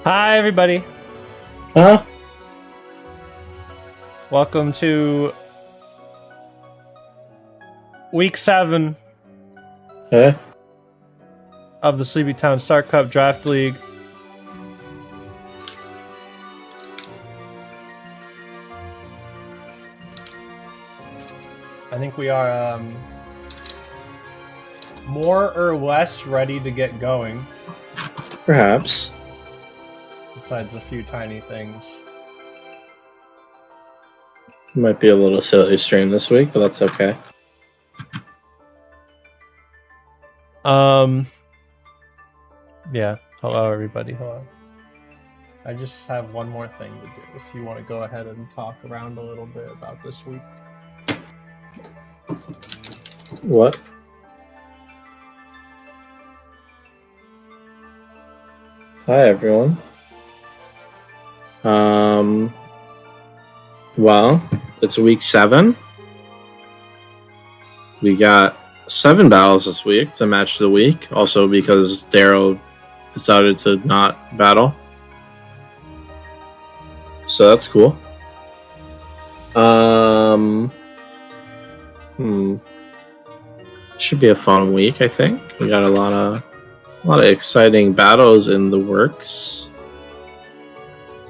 Hi, everybody. Huh? Welcome to week 7 Hey? of the Sleepy Town Star Cup Draft League. I think we are more or less ready to get going, Perhaps. besides a few tiny things. Might be a little silly stream this week, but that's okay. Yeah. Hello, everybody. Hello. I just have one more thing to do. If you want to go ahead and talk around a little bit about this week. What? Hi, everyone. Well, it's week 7. We got 7 battles this week to match the week. Also because Daryl decided to not battle. So that's cool. Should be a fun week, I think. We got a lot of exciting battles in the works.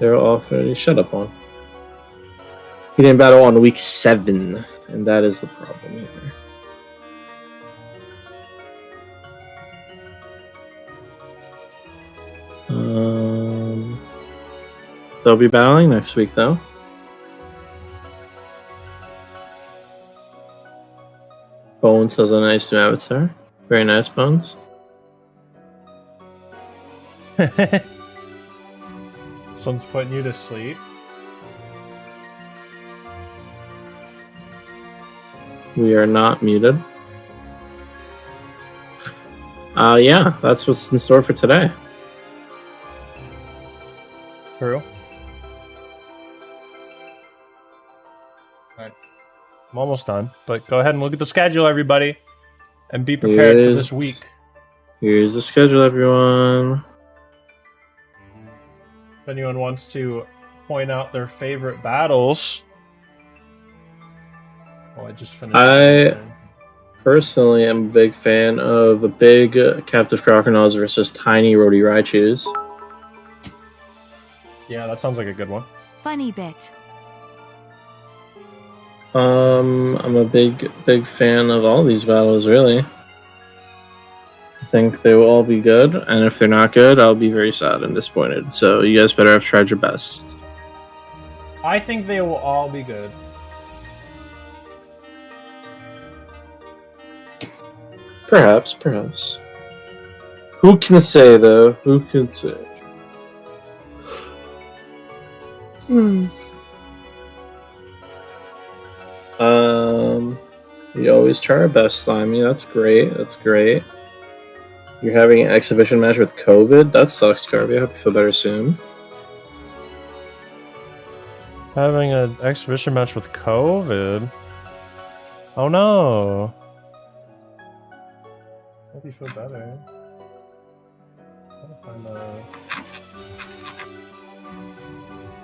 They're all fairly shut up on. He didn't battle on week 7, and that is the problem here. They'll be battling next week, though. Bones has a nice new avatar. Very nice, Bones. Someone's putting you to sleep. We are not muted. Yeah, that's what's in store for today. True. Alright. I'm almost done, but go ahead and look at the schedule, everybody, and be prepared for this week. Here's the schedule, everyone. If anyone wants to point out their favorite battles. Well, I just finished. Personally am a big fan of the big Captive Crocodiles versus Tiny Rody Raichus. Yeah, that sounds like a good one. Funny bit. I'm a big fan of all these battles, really. I think they will all be good, and if they're not good, I'll be very sad and disappointed. So you guys better have tried your best. I think they will all be good. Perhaps. Who can say, though? Who can say? We always try our best, Slimy. That's great. You're having an exhibition match with COVID? That sucks, Carby. I hope you feel better soon. Having an exhibition match with COVID? Oh no. Hope you feel better.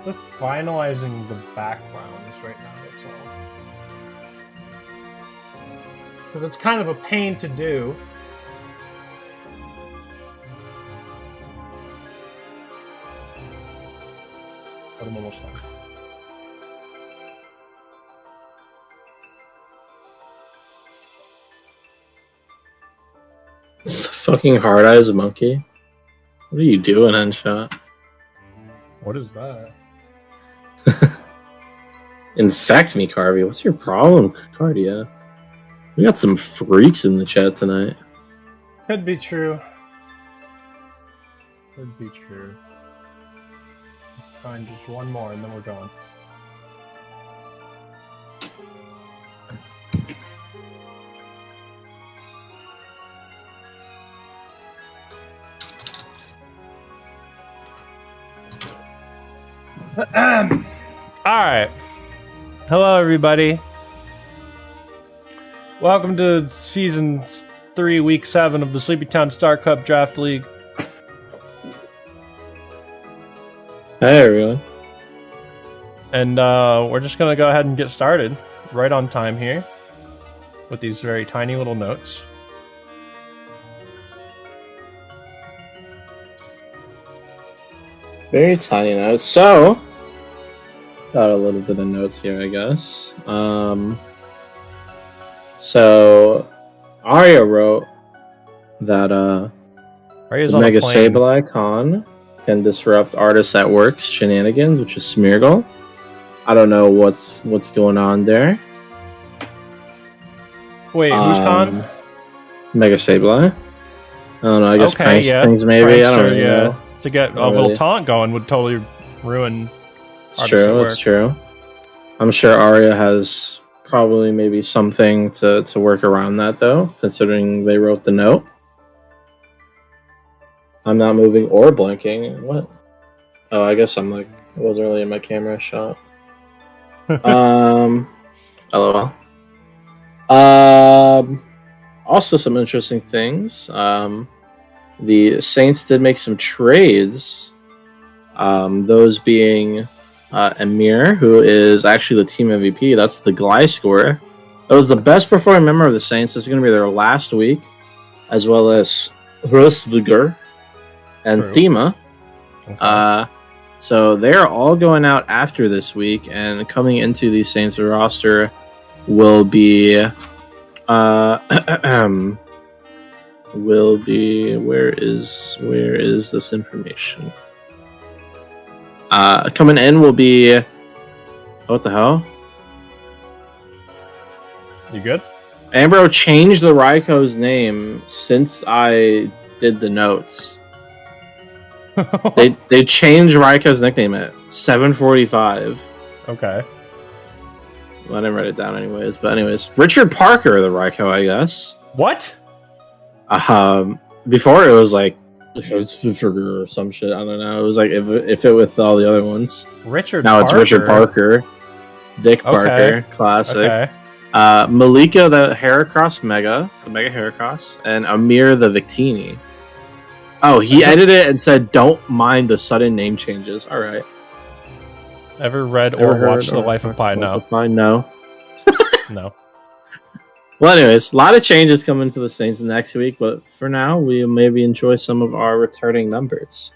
Just finalizing the backgrounds right now, that's all. Because it's kind of a pain to do. But I'm almost done. Fucking hard eyes monkey. What are you doing, Henshot? What is that? Infect me, Carby. What's your problem, Cardia? We got some freaks in the chat tonight. Could be true. Let's find just one more and then we're going. Alright. Hello, everybody. Welcome to Season 3, Week 7 of the Sleepy Town Star Cup Draft League. Hey everyone. And we're just gonna go ahead and get started right on time here with these very tiny little notes. Very tiny notes. So, got a little bit of notes here, I guess. So, Arya wrote that Arya's the on a Mega plane. Sable icon can disrupt artists at work's shenanigans, which is Smeargle. I don't know what's going on there. Wait, who's con? Mega Sableye. I don't know. I guess Okay, prank yeah. things maybe. I don't Prankster, really yeah. know. To get Not a little really. taunt going would totally ruin. It's artists true. at It's work. true. I'm sure Arya has probably maybe something to work around that though, considering they wrote the note. I'm not moving or blinking. What? Oh, I guess I'm like I wasn't really in my camera shot. LOL. Also some interesting things. The Saints did make some trades. Those being Amir, who is actually the team MVP. That's the Gliscor. That was the best performing member of the Saints. This is going to be their last week, as well as Hrusvigr and True. Thema. Okay. So they're all going out after this week, and coming into the Saints roster will be where is this information? Coming in will be what the hell? You good? Ambro changed the Raiko's name since I did the notes. They changed Raiko's nickname at 7:45. Okay. Well, I didn't write it down anyways, but anyways, Richard Parker, the Raiko, I guess. What? Before it was like or some shit. I don't know. It was like if it with all the other ones. Richard. Now Parker. it's Richard Parker, Dick Parker, Okay. classic. Okay. Malika, the Heracross Mega, the Mega Heracross, and Amir, the Victini. Oh, he edited it and said, "Don't mind the sudden name changes." All right. Ever read Ever or heard watched The or Life of Pi? Life No. of Pi? No. No. Well, anyways, a lot of changes coming to the Saints next week, but for now, we maybe enjoy some of our returning members.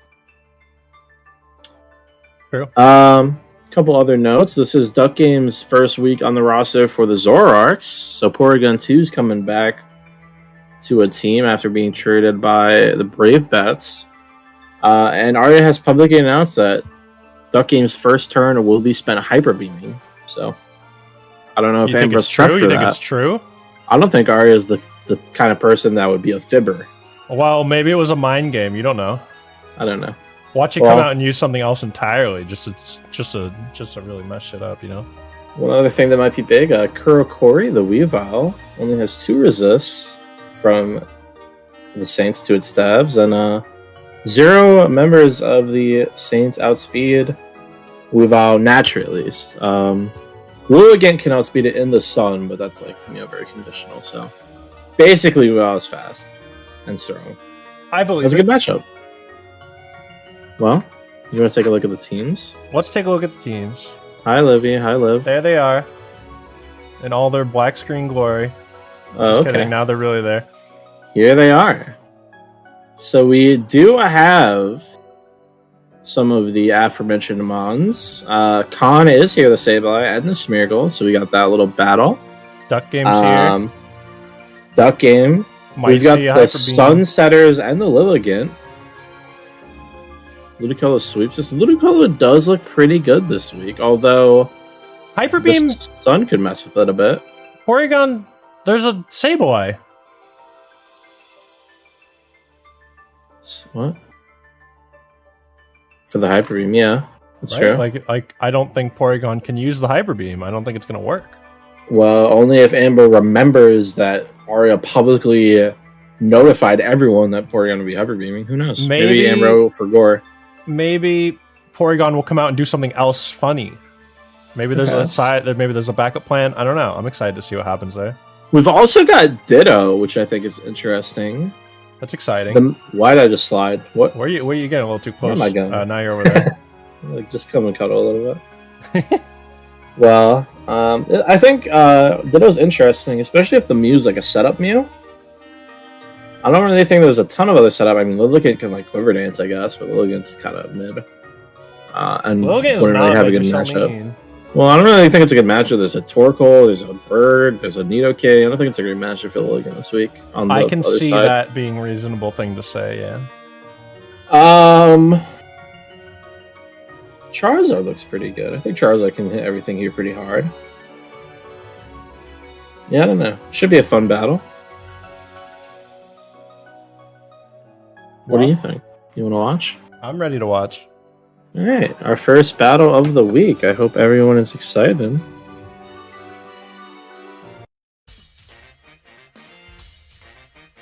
True. Couple other notes. This is Duck Game's first week on the roster for the Zoroarks. So Porygon 2 is coming back to a team after being traded by the Brave Bats. And Arya has publicly announced that Duck Game's first turn will be spent hyper beaming. So I don't know if You think Amber's it's true? prepped for You think that. it's true? I don't think Arya is the kind of person that would be a fibber. Well, maybe it was a mind game. You don't know. I don't know. Watch it come out and use something else entirely. Just to really mess shit up. You know. One other thing that might be big, Kurokori, the Weavile, only has 2 resists from the Saints to its stabs, and 0 members of the Saints outspeed Weavile naturally, at least. Lilligant can outspeed it in the sun, but that's like very conditional. So basically, Weavile is fast and strong. I believe That's a it. good matchup. Well, you want to take a look at the teams? Let's take a look at the teams. Hi, Livy. Hi, Liv. There they are, in all their black screen glory. Oh, Just okay. kidding. Now they're really there. Here they are. So we do have some of the aforementioned Mons. Khan is here, the Sableye, and the Smeargle. So we got that little battle. Duck games here. Duck game. Might We've got see a the Hyper Beam. Sunsetters and the Lilligant. Ludicolo sweeps this. Ludicolo does look pretty good this week, although Hyper the Beam. sun could mess with it a bit. Porygon. There's a Sableye. What? For the Hyper Beam, yeah. That's Right? true. Like I don't think Porygon can use the Hyper Beam. I don't think it's gonna work. Well, only if Amber remembers that Arya publicly notified everyone that Porygon would be hyper beaming. Who knows? Maybe Amber will forgot. Maybe Porygon will come out and do something else funny. Maybe there's a Yes. side. Maybe there's a backup plan. I don't know. I'm excited to see what happens there. We've also got Ditto, which I think is interesting. That's exciting. Why did I just slide? What? Where you getting a little too close? am I going? Now you're over there. Like, just come and cuddle a little bit. Well, I think that was interesting, especially if the Mew's like a setup Mew. I don't really think there's a ton of other setup. I mean, Lilligant can like Quiver Dance, I guess, but Lilligant's kind of mid. And Lilligant wouldn't really have a good so matchup. mean. Well, I don't really think it's a good matchup. There's a Torkoal, there's a Bird, there's a Nidoking. I don't think it's a great matchup for Lilligant this week. On the I can other see side. that being a reasonable thing to say, yeah. Charizard looks pretty good. I think Charizard can hit everything here pretty hard. Yeah, I don't know. Should be a fun battle. What do you think? You want to watch? I'm ready to watch. All right, our first battle of the week. I hope everyone is excited.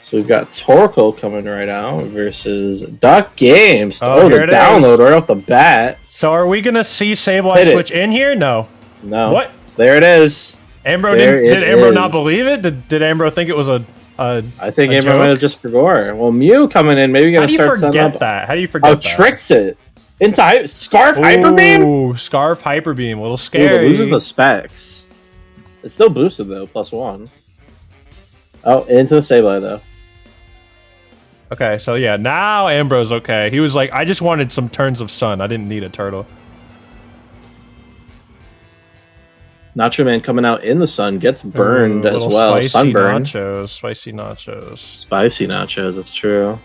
So we've got Torkoal coming right out versus Duck Games. Oh, the here it download is. right off the bat. So are we gonna see Sableye Hit it. switch in here? No. No. What? There it is. Ambro There did it Ambro not is. believe it? Did Ambro think it was a I think A everyone might have joke? just forgot. Well, Mew coming in. Maybe How gonna do you start setting forget up. that? How do you forget Oh, that? tricks it into Scarf Hyper Beam. Ooh, Scarf Hyper Beam, a little Ooh, scary. it loses the specs. It's still boosted though, +1. Oh, into the Sableye though. Okay, so yeah, now Ambro's okay. He was like, I just wanted some turns of sun. I didn't need a turtle. Nacho Man coming out in the sun gets burned Ooh, as little well. Spicy Sunburn. nachos, spicy nachos. Spicy nachos, that's true.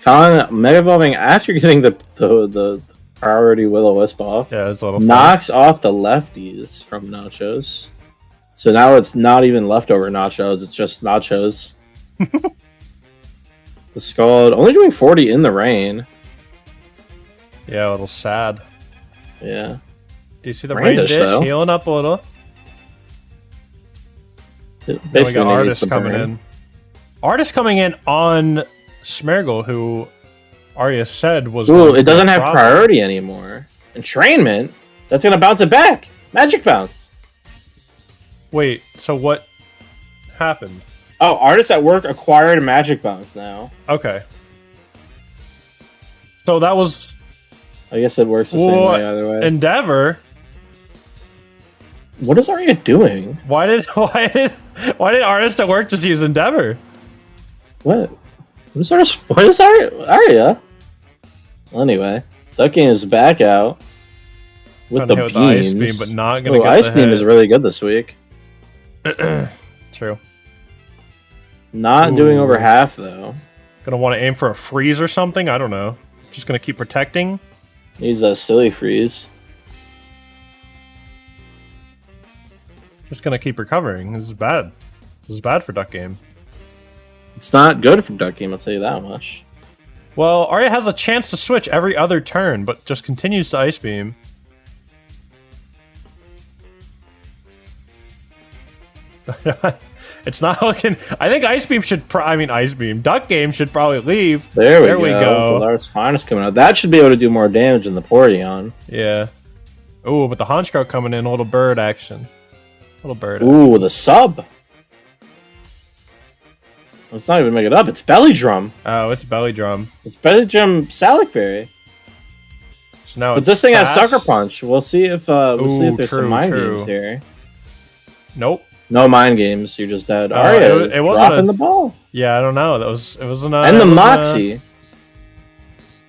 Colin Mega Evolving after getting the priority Will-O-Wisp off. Yeah, it's a little fun. Knocks off the lefties from Nachos. So now it's not even leftover Nachos, it's just Nachos. The Scald only doing 40 in the rain. Yeah, a little sad. Yeah. Do you see the Rain rain dish, dish though. healing up a little? It Then we basically got negates Artist the coming burn. in. Artist coming in on Smeargle, who Arya said was. Ooh, going to it be a doesn't have problem. priority anymore. Entrainment? That's gonna bounce it back. Magic Bounce. Wait, so what happened? Oh, Artist at Work acquired a Magic Bounce now. Okay. So that was I guess it works the same Well, way either way. Endeavor. What is Arya doing? Why did Artist at Work just use Endeavor? What? What is Arya? Well, anyway, Ducking is back out with Gonna the hit with the Ice beams. Beam, but not gonna Ooh, get Ice the Beam hit. is really good this week. True. Not doing Ooh. over half though. Gonna want to aim for a freeze or something? I don't know. Just gonna keep protecting. Needs a silly freeze. Just gonna keep recovering. This is bad. This is bad for Duck Game. It's not good for Duck Game, I'll tell you that much. Well, Arya has a chance to switch every other turn, but just continues to Ice Beam. It's not looking. I think Ice Beam should. Ice Beam. Duck Game should probably leave. There we we go. go. Galar's Finest coming out. That should be able to do more damage than the Porygon. Yeah. Ooh, but the Honchkrow coming in. A little bird action. Little bird. Ooh, the sub. Let's not even make it up. It's Belly Drum. Oh, it's Belly Drum. It's Belly Drum Salic Berry. So now But it's this thing has fast. Sucker Punch. We'll see if Ooh, there's true, some mind true. games here. Nope. No mind games. You're just dead. it Arya was- is it wasn't dropping a- the ball. Yeah, I don't know. It wasn't a. And it the wasn't a- Moxie.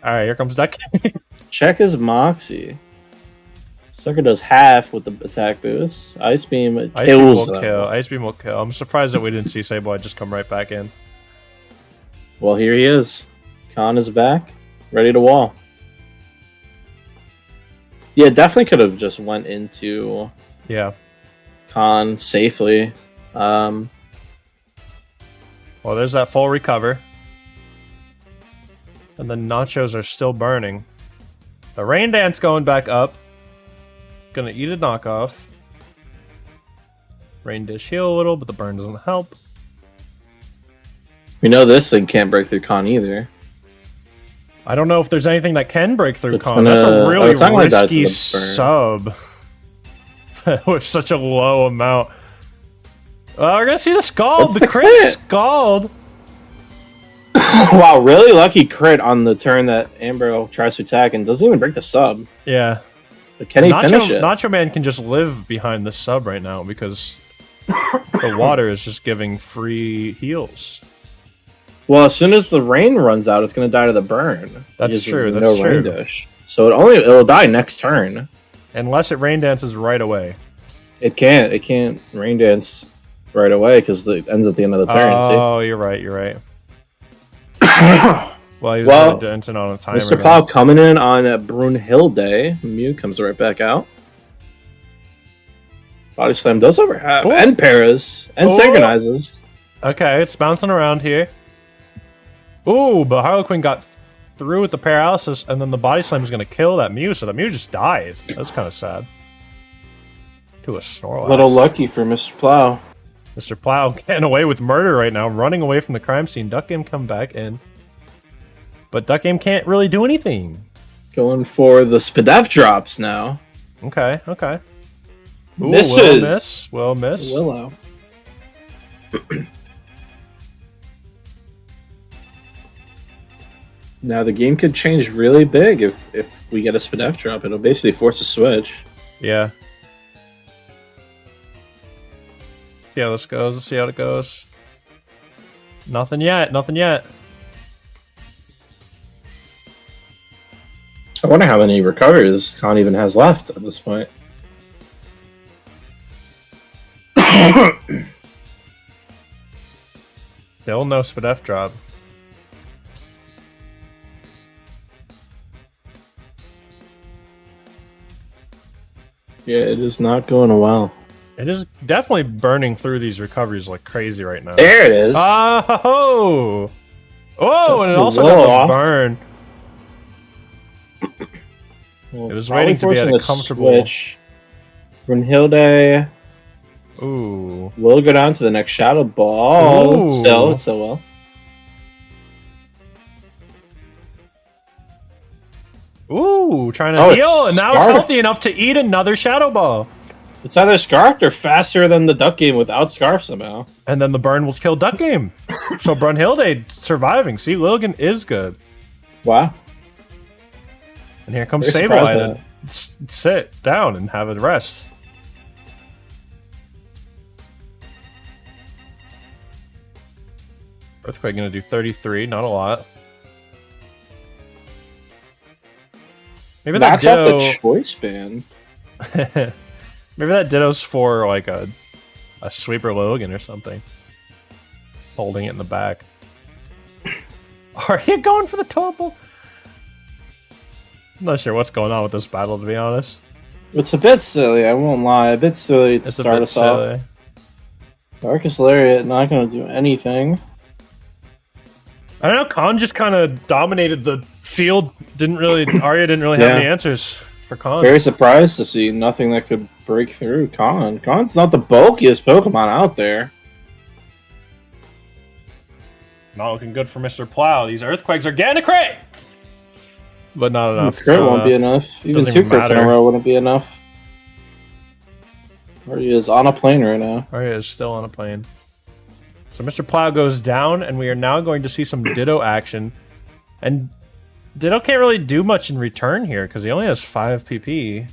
All right, here comes Duck. Check his Moxie. Sucker does half with the attack boost. Ice Beam Ice Beam kills will them. kill. Ice Beam will kill. I'm surprised that we didn't see Sableye just come right back in. Well, here he is. Khan is back, ready to wall. Yeah, definitely could have just went into Yeah. Khan safely. Well, there's that full recover. And the nachos are still burning. The Rain Dance going back up. Gonna eat a knockoff. Rain Dish heal a little, but the burn doesn't help. We know this thing can't break through Khan either. I don't know if there's anything that can break through It's Con. That's a gonna- really it's not gonna die to risky the burn. sub. With such a low amount. Well, we're gonna see the Scald, What's the the crit crit? Scald. Wow, really lucky crit on the turn that Ambro tries to attack and doesn't even break the sub. Yeah. But can he finish it? Nacho Man can just live behind the sub right now because the water is just giving free heals. Well, as soon as the rain runs out, it's going to die to the burn. That's true. That's no true. Rain dish. So it'll die next turn. Unless it rain dances right away. It can't rain dance right away because it ends at the end of the turn. Oh, you're right. You're right. Well, he was really dancing on a timer. Mr. Plow coming in on Brunhilde. Mew comes right back out. Body Slam does overhalf. Ooh. And Paras. And synchronizes. Okay, it's bouncing around here. Ooh, but Harlequin got through with the paralysis, and then the Body Slam is going to kill that Mew, so that Mew just dies. That's kind of sad. To a Snorlax. A little lucky for Mr. Plow. Mr. Plow getting away with murder right now, running away from the crime scene. Duck Game come back in. But Duck Game can't really do anything. Going for the Spadef drops now. Okay, okay. Ooh, Misses. Will miss. Willow. Now the game could change really big if we get a Spadef drop. It'll basically force a switch. Yeah. See how this goes. Let's see how it goes. Nothing yet. Nothing yet. I wonder how many recoveries Khan even has left at this point. Still no Spadef drop. Yeah, it is not going well. It is definitely burning through these recoveries like crazy right now. There it is. Oh! Oh, That's and it the also wall got off. this burn. Well, It was probably waiting to be at forcing a comfortable... switch. Brunhilde Ooh. will go down to the next Shadow Ball. Ooh. Still well. Ooh, trying to Oh, heal, it's and now it's Scarf. healthy enough to eat another Shadow Ball. It's either Scarfed or faster than the Duck Game without Scarf somehow. And then the burn will kill Duck Game. So Brunhilde surviving. See, Lilligan is good. Wow. And here comes Very Sableye surprised to sit down and have a rest. Earthquake gonna do 33, not a lot. Maybe that Max out Ditto... the choice band. Maybe that Ditto's for like a sweeper Lilligan or something. Holding it in the back. Are you going for the total? I'm not sure what's going on with this battle, to be honest. It's a bit silly, I won't lie. A bit silly to start us off. Darkest Lariat not going to do anything. I don't know, Khan just kind of dominated the field. Arya didn't really have any answers for Khan. Very surprised to see nothing that could break through Khan. Khan's not the bulkiest Pokemon out there. Not looking good for Mr. Plow. These Earthquakes are getting a crit! But not enough. Crit won't be enough. Even Doesn't 2 even crits in a matter. row wouldn't be enough. Arya is on a plane right now. Arya is still on a plane. So Mr. Plow goes down, and we are now going to see some Ditto action. And Ditto can't really do much in return here, because he only has 5 PP.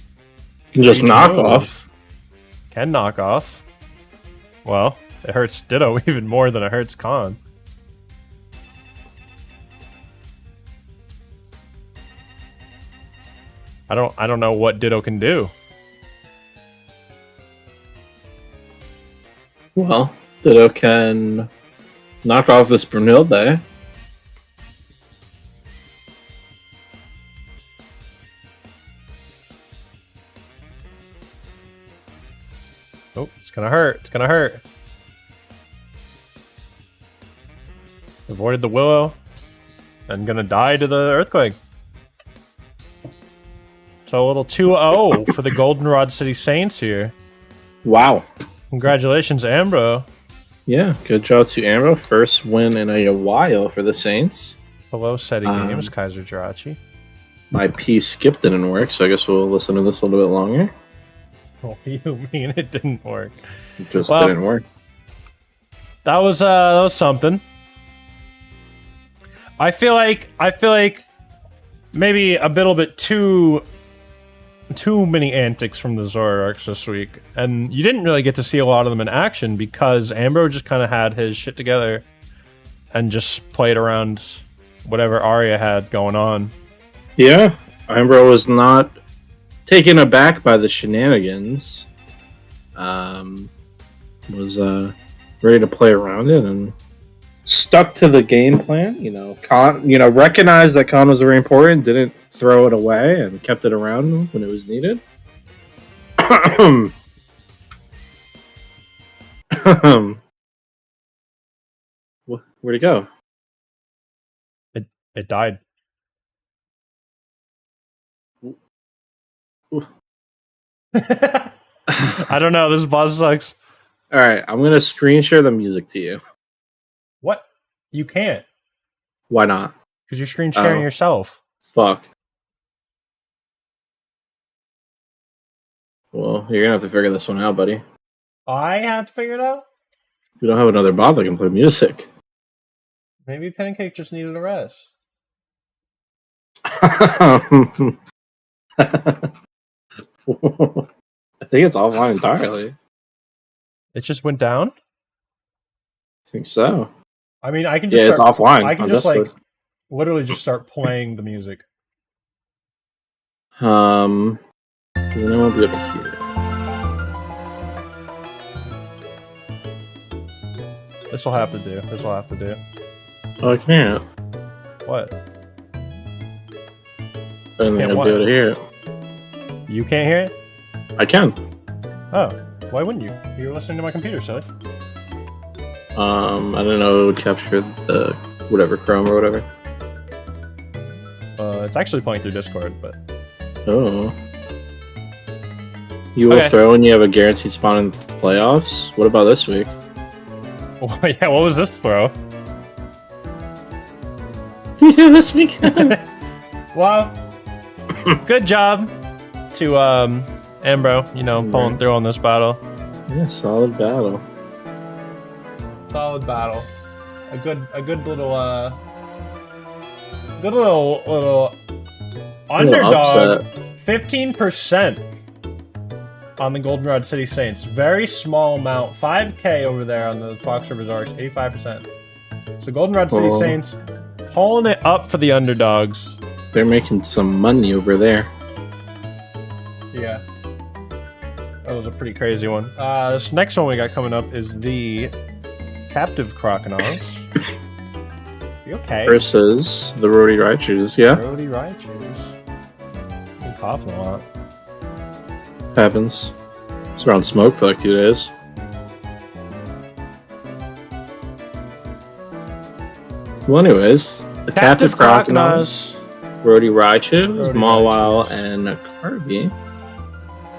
Can just Each knock move. off. Can knock off. Well, it hurts Ditto even more than it hurts Khan. I don't know what Ditto can do. Well, Ditto can knock off this Brunhilde. Oh, it's gonna hurt. It's gonna hurt. Avoided the Willow. And gonna die to the Earthquake. So a little 2-0 for the Goldenrod City Saints here. Wow. Congratulations, Ambro. Yeah, good job to Ambro. First win in a while for the Saints. Hello, SETI Games, Kaiser Jirachi. My P skip didn't work, so I guess we'll listen to this a little bit longer. What do you mean it didn't work? It just Well, didn't work. That was something. I feel like maybe a little bit too many antics from the Zoroarks this week, and you didn't really get to see a lot of them in action because Ambro just kind of had his shit together and just played around whatever Arya had going on. Yeah, Ambro was not taken aback by the shenanigans. Was ready to play around it and stuck to the game plan. Khan, recognized that Khan was very important, didn't throw it away, and kept it around when it was needed. Where'd it go? It died. I don't know. This boss sucks. All right, I'm gonna screen share the music to you. What? You can't. Why not? Because you're screen sharing yourself. Fuck. Well, you're gonna have to figure this one out, buddy. I have to figure it out? We don't have another bot that can play music. Maybe Pancake just needed a rest. I think it's offline entirely. It just went down? I think so. I mean, I can just it's offline. I can just literally just start playing the music. Then I won't be able to hear it. This will have to do. Oh, I can't. What? I don't think I'll be able to hear it. You can't hear it? I can. Oh, why wouldn't you? You're listening to my computer, silly. I don't know. It would capture the whatever Chrome or whatever. It's actually playing through Discord, but oh, you will throw when you have a guaranteed spawn in playoffs. What about this week? Well, yeah, what was this throw? Yeah, this week. Well, good job to Ambro. Pulling through on this battle. Yeah, solid battle. Solid battle. A good little underdog. 15% on the Goldenrod City Saints. Very small amount. 5k over there on the Fox River Zarks. 85%. So Goldenrod City Saints pulling it up for the underdogs. They're making some money over there. Yeah. That was a pretty crazy one. This next one we got coming up is the Captive Croconaws. You okay? Versus the Rody Raichus, yeah? Rody Raichus. Been coughing a lot. Happens. It's around smoke for like 2 days. Well, anyways, the Captive Croconaws, Rody Raichu, Mawile, and Kirby.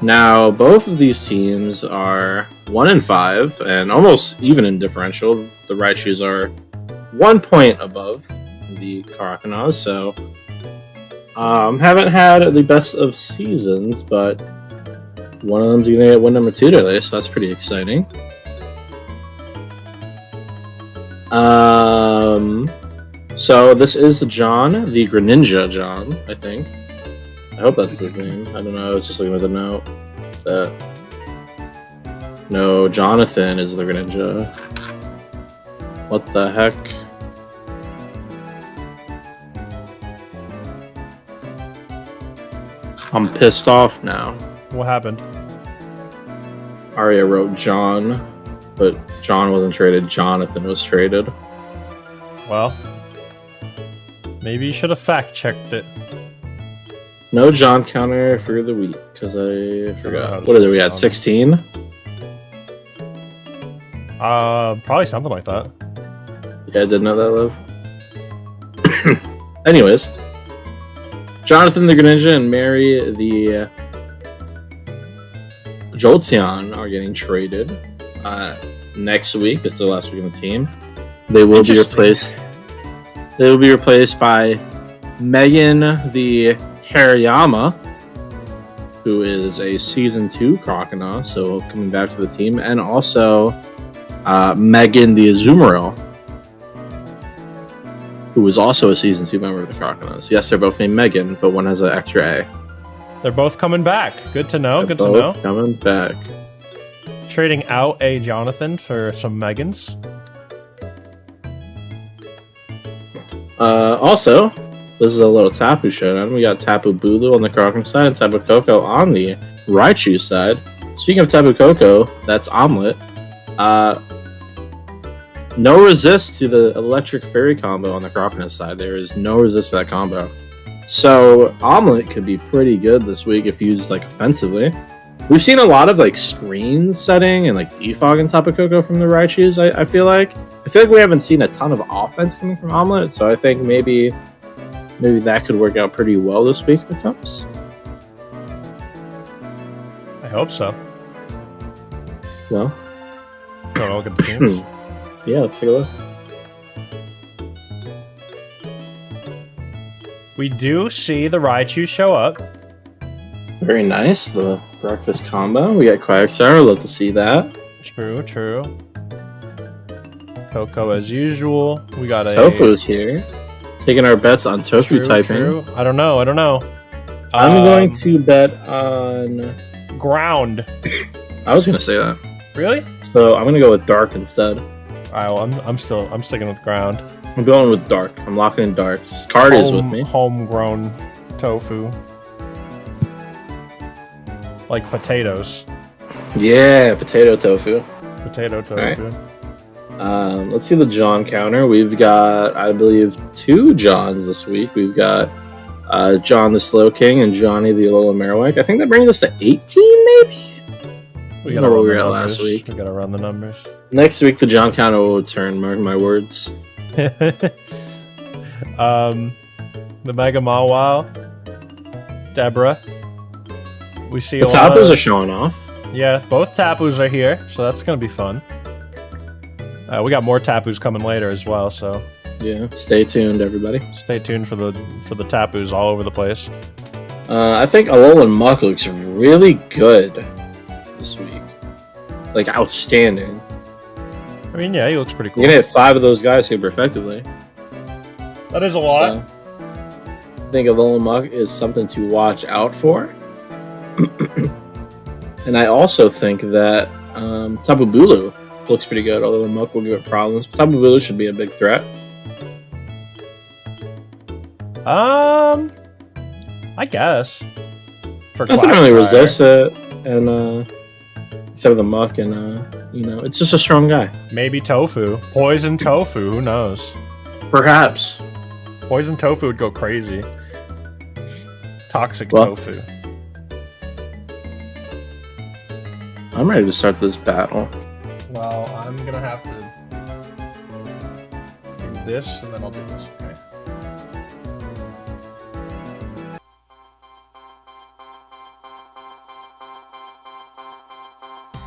Now, both of these teams are 1-5, and almost even in differential. The Raichus are 1 point above the Croconaws, so haven't had the best of seasons, but one of them's gonna get win number 2 today, so that's pretty exciting. So this is John, the Greninja John, I think. I hope that's his name. I don't know, I was just looking at the note. No, Jonathan is the Greninja. What the heck? I'm pissed off now. What happened? Arya wrote John, but John wasn't traded. Jonathan was traded. Well, maybe you should have fact-checked it. No John counter for the week, because I forgot. What are we at, 16? Probably something like that. Yeah, I did know that, love. Anyways, Jonathan the Greninja and Mary the Jolteon are getting traded. Next week is the last week on the team. They will be replaced. They will be replaced by Megan the Hariyama, who is a Season 2 Croconaw, so coming back to the team, and also Megan the Azumarill. who is also a Season 2 member of the Crocodiles. Yes, they're both named Megan, but one has an extra A. They're both coming back. Good to know. They're Good to know. both coming back. Trading out a Jonathan for some Megans. Also, this is a little Tapu showdown. We got Tapu Bulu on the Crocodile side and Tapu Koko on the Raichu side. Speaking of Tapu Koko, that's Omelette. No resist to the Electric Fairy combo on the Crocodile side. There is no resist for that combo. So Omelette could be pretty good this week if used like offensively. We've seen a lot of like screen setting and like defog and Tapu Koko from the Raichus. I feel like we haven't seen a ton of offense coming from Omelette. So I think maybe that could work out pretty well this week for Cups. I hope so. Well, Don't look at the teams. yeah, let's take a look. We do see the Raichu show up. Very nice, the breakfast combo. We got Quagsire, love to see that. True, true. Coco as usual. We got a Tofu's here. Taking our bets on Tofu true, typing. true. I don't know. I'm going to bet on... ground. I was going to say that. Really? So I'm going to go with Dark instead. Alright, well, I'm sticking with ground. I'm going with Dark. I'm locking in Dark. Card is with me. Homegrown tofu. Like potatoes. Yeah, potato tofu. Potato tofu. Right. Let's see the John counter. We've got, I believe, 2 Johns this week. We've got John the Slow King and Johnny the Alola Marowak. I think that brings us to 18, maybe? We know gotta where run we the were at numbers. last week. We gotta run the numbers. Next week, the John counter will return. Mark my words. The Mega Mawile. Deborah. We see The a lot Tapus of... are showing off. Yeah, both Tapus are here, so that's gonna be fun. We got more Tapus coming later as well, so Yeah, stay tuned, everybody. stay tuned for the Tapus all over the place. I think Alolan Muck looks really good this week. Like, outstanding. I mean, yeah, he looks pretty cool. You're gonna hit 5 of those guys super effectively. That is a lot. So, I think Alolan Muck is something to watch out for. And I also think that Tapu Bulu looks pretty good, although Muck will give it problems. Tapu Bulu should be a big threat. I guess. For Nothing really Quagsire. resists it, and except for the Muck, and it's just a strong guy. Maybe Tofu. Poison Tofu, who knows? Perhaps. Poison Tofu would go crazy. Toxic Well, Tofu. I'm ready to start this battle. Well, I'm gonna have to do this, and then I'll do this, okay?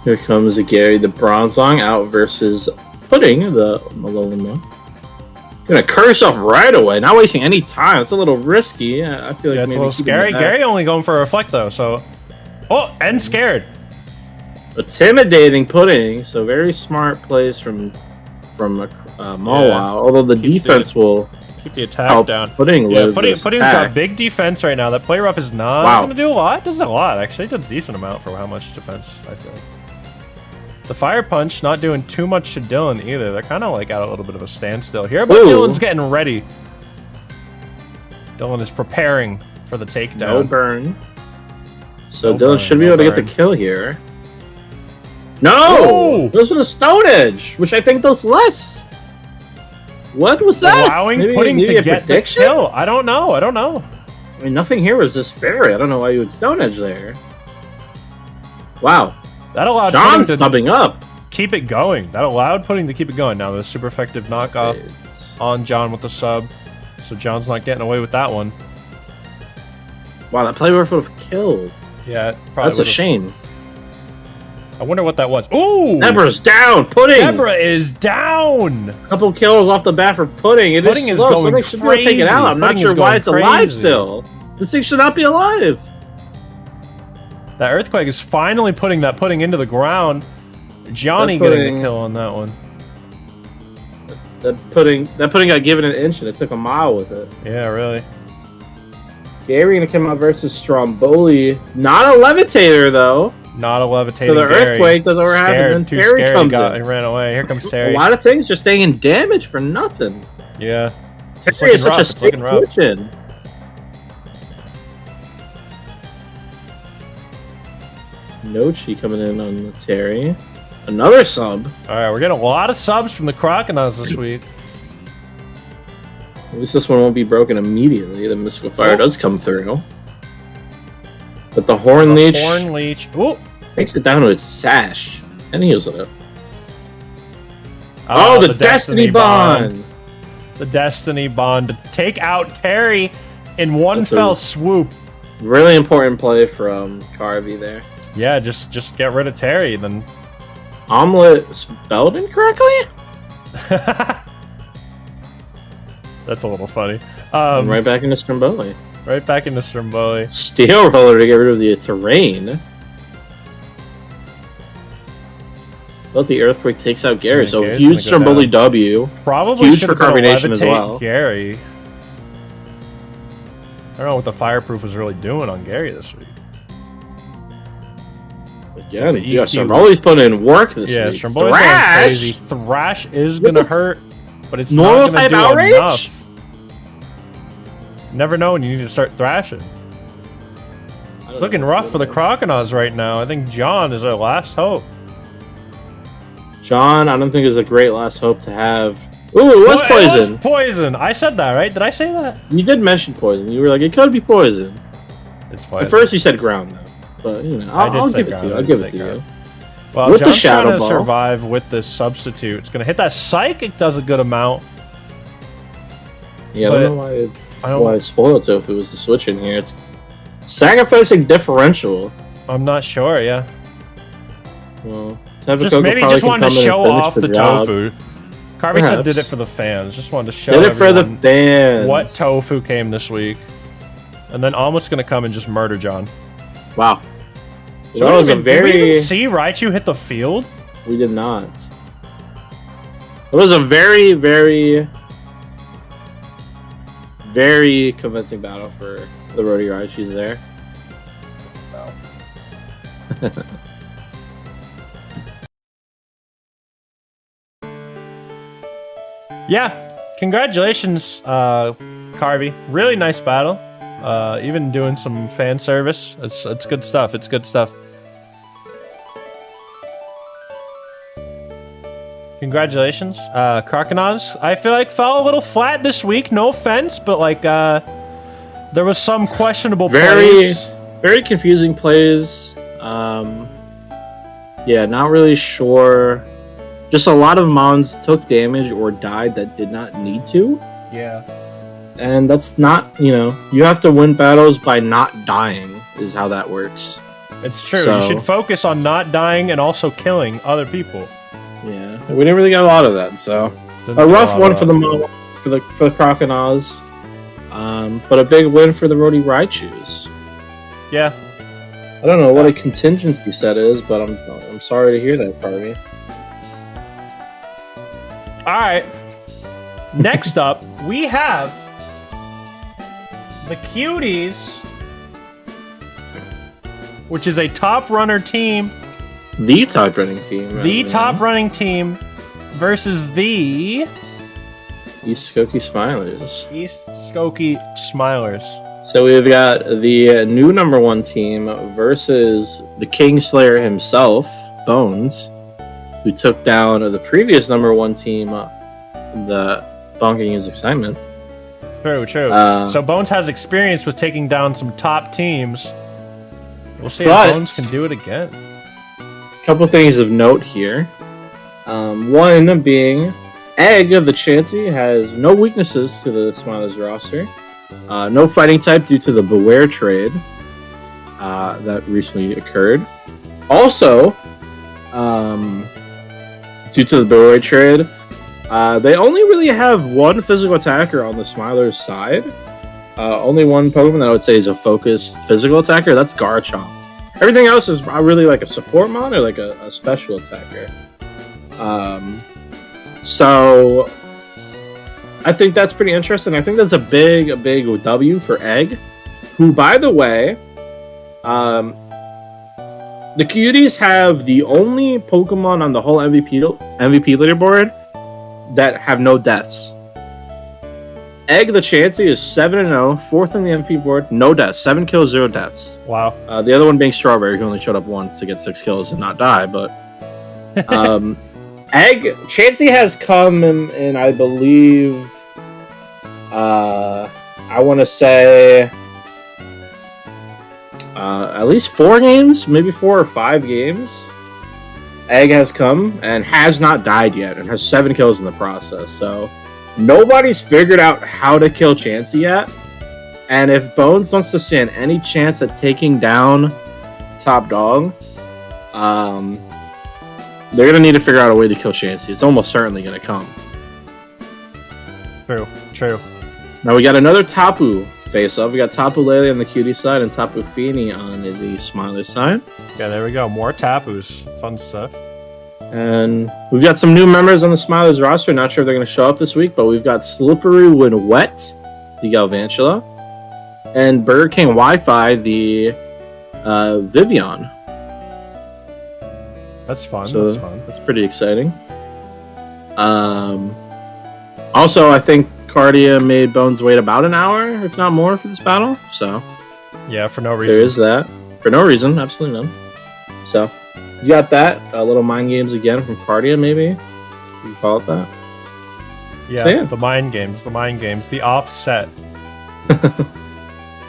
Here comes Gary the Bronzong out versus Pudding, the Alolan Muck. Gonna curse off right away, not wasting any time. It's a little risky. I feel like Yeah, it's a maybe little keeping scary. it back. Gary only going for a reflect though, so. Oh, and scared. Intimidating Pudding, so very smart plays from Mawile. Yeah. Although the Keep defense will Keep the attack help down. Pudding Yeah, live Pudding's this got attack. big defense right now. That play rough is not Wow. going to do a lot. It does a lot, actually. It does a decent amount for how much defense, I feel. The Fire Punch not doing too much to Dylan either. They're kind of like at a little bit of a standstill here, but Ooh. Dylan's getting ready. Dylan is preparing for the takedown. No burn. So No Dylan burn, should be no able to get burn. the kill here. No! Ooh. Those were the Stone Edge, which I think does less. What was that? Allowing Maybe Pudding to a get the prediction? kill. I don't know. I mean, nothing here was this fairy. I don't know why you would Stone Edge there. Wow. That allowed John's Pudding to snubbing up. keep it going. That allowed Pudding to keep it going. Now the super effective knockoff on John with the sub. So John's not getting away with that one. Wow, that play would have killed. Yeah, probably That's a would've- shame. I wonder what that was. Ooh! Deborah's down. Pudding. Deborah is down! Couple kills off the bat for Pudding. It Pudding is slow. going Something should be able to take it crazy. out. I'm Pudding not is sure why going it's alive crazy. still. This thing should not be alive. That Earthquake is finally putting that Pudding into the ground. Johnny That getting Pudding- the kill on that one. That pudding got given an inch and it took a mile with it. Yeah, really. Gary gonna come out versus Stromboli. Not a levitator though. Not a levitating So the Gary. earthquake does what happened. Scared, Then too Terry scared, comes he in. and ran away. Here comes Terry. A lot of things just taking damage for nothing. Yeah. Terry is such rough. a It's looking safe rough. switch-in. Nochi coming in on the Terry. Another sub. All right, we're getting a lot of subs from the Crocodiles this week. At least this one won't be broken immediately. The Mystical Fire does come through. But the Horn Leech Horn Leech. Ooh. takes it down to its sash and heals it up. Oh, the Destiny Bond! The Destiny Bond to take out Terry in one That's fell a- swoop. Really important play from Carvey there. Yeah, just get rid of Terry, then. Omelet spelled incorrectly? That's a little funny. And right back into Stromboli. Right back into Stromboli. Steel Roller to get rid of the terrain. But the Earthquake takes out Gary, Yeah, so Gary's huge gonna go Stromboli down. W. Probably Huge should for have been a Carbonation as levitate well. Gary. I don't know what the Fireproof was really doing on Gary this week. Again, The yeah, EQ. Stromboli's putting in work this Yeah, week. Stromboli's going crazy. Thrash is gonna hurt, but it's Normal not gonna type do outrage? enough. Never know when you need to start thrashing. It's looking rough for the Crocodiles right now. I think John is our last hope. John, I don't think is a great last hope to have. Ooh, it was Well, it poison. was poison. I said that, right? Did I say that? You did mention poison. You were like, it could be poison. It's poison. At first, you said ground, though. But, you know, I did I'll say give it ground, to you. I I'll did give it say to you. ground. Well, With the John's Shadow trying to Ball. survive with this substitute. It's gonna hit that Psychic. Does a good amount. Yeah, I But- don't know why I don't. why it spoiled Tofu was the switch in here. It's sacrificing differential. I'm not sure. Yeah. Well, Just maybe just wanted to show off the tofu. Carvey said did it Perhaps. for the fans. Just wanted to show Did it for the everyone fans. what tofu came this week. And then Omelet's gonna come and just murder John. Wow. So that was did we very. even see Raichu hit the field? We did not. It was a very, very, very convincing battle for the Rhodey Raichus there. Yeah. Congratulations, Carvey. Really nice battle. Even doing some fan service. It's good stuff. It's good stuff. Congratulations, Croconaws. I feel like fell a little flat this week. No offense, but like there was some questionable plays. Very confusing plays. Yeah, not really sure. Just a lot of mons took damage or died that did not need to. Yeah. And that's not, you have to win battles by not dying, is how that works. It's true. So- You should focus on not dying and also killing other people. Yeah, we didn't really get a lot of that, so Didn't a do rough lot one of for that. for the Croconaws, but a big win for the Rhodey Raichus. Yeah. I don't know what a contingency set is, but I'm sorry to hear that, Carvey. All right. Next up, we have the Cuties, which is a top runner team. The top running team. The top running team versus the East Skokie Smilers. East Skokie Smilers. So we've got the new #1 team versus the Kingslayer himself, Bones, who took down the previous #1 team, the Bonking Is Excitement. True, true. So Bones has experience with taking down some top teams. We'll see But- if Bones can do it again. Couple things of note here. One being, Egg of the Chansey has no weaknesses to the Smilers roster. No fighting type due to the Beware trade that recently occurred. Also, due to the Beware trade, they only really have one physical attacker on the Smilers side. Only one Pokemon that I would say is a focused physical attacker. That's Garchomp. Everything else is really like a support mon or like a special attacker. So I think that's pretty interesting. I think that's a big W for Egg, who, by the way, the Cuties have the only Pokemon on the whole MVP leaderboard that have no deaths. Egg the Chansey is 7-0, fourth on the MVP board, no deaths, 7 kills, 0 deaths. Wow. The other one being Strawberry, who only showed up once to get 6 kills and not die. But Egg Chansey has come in I believe, I want to say at least 4 games, maybe 4 or 5 games. Egg has come and has not died yet, and has 7 kills in the process. So nobody's figured out how to kill Chansey yet. And if Bones wants to stand any chance at taking down Top Dog, they're going to need to figure out a way to kill Chansey. It's almost certainly going to come. True. Now we got another Tapu face-off. We got Tapu Lele on the Cutie side and Tapu Fini on the Smiler side. Yeah, there we go. More Tapus. Fun stuff. And we've got some new members on the Smilers roster. Not sure if they're going to show up this week, but we've got Slippery When Wet, the Galvantula, and Burger King Wi-Fi, the Vivian. That's fun. So that's fun. That's pretty exciting. Also, I think Cardia made Bones wait about an hour, if not more, for this battle. So Yeah, for no reason. there is that. For no reason, absolutely none. So you got that. A little mind games again from Cardia, maybe you call it that. Yeah, So, yeah. the mind games, the offset.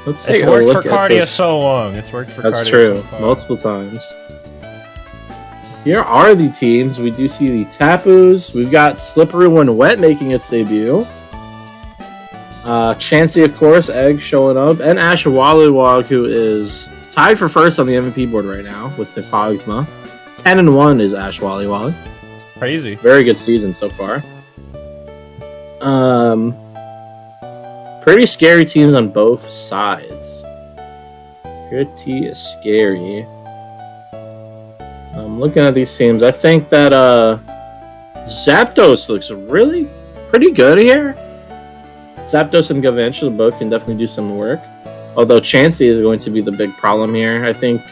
Let's take It's a worked look for at Cardia this. so long. It's worked for That's Cardia true. so far. Multiple times. Here are the teams. We do see the Tapus. We've got Slippery When Wet making its debut. Chansey, of course, Egg showing up, and Ash Wallywog, who is tied for first on the MVP board right now with the Cogsma. 10-1 is Ash Wallywog. Crazy. Very good season so far. Pretty scary teams on both sides. Pretty scary. I'm looking at these teams. I think that Zapdos looks really pretty good here. Zapdos and Galvantula both can definitely do some work. Although Chansey is going to be the big problem here. I think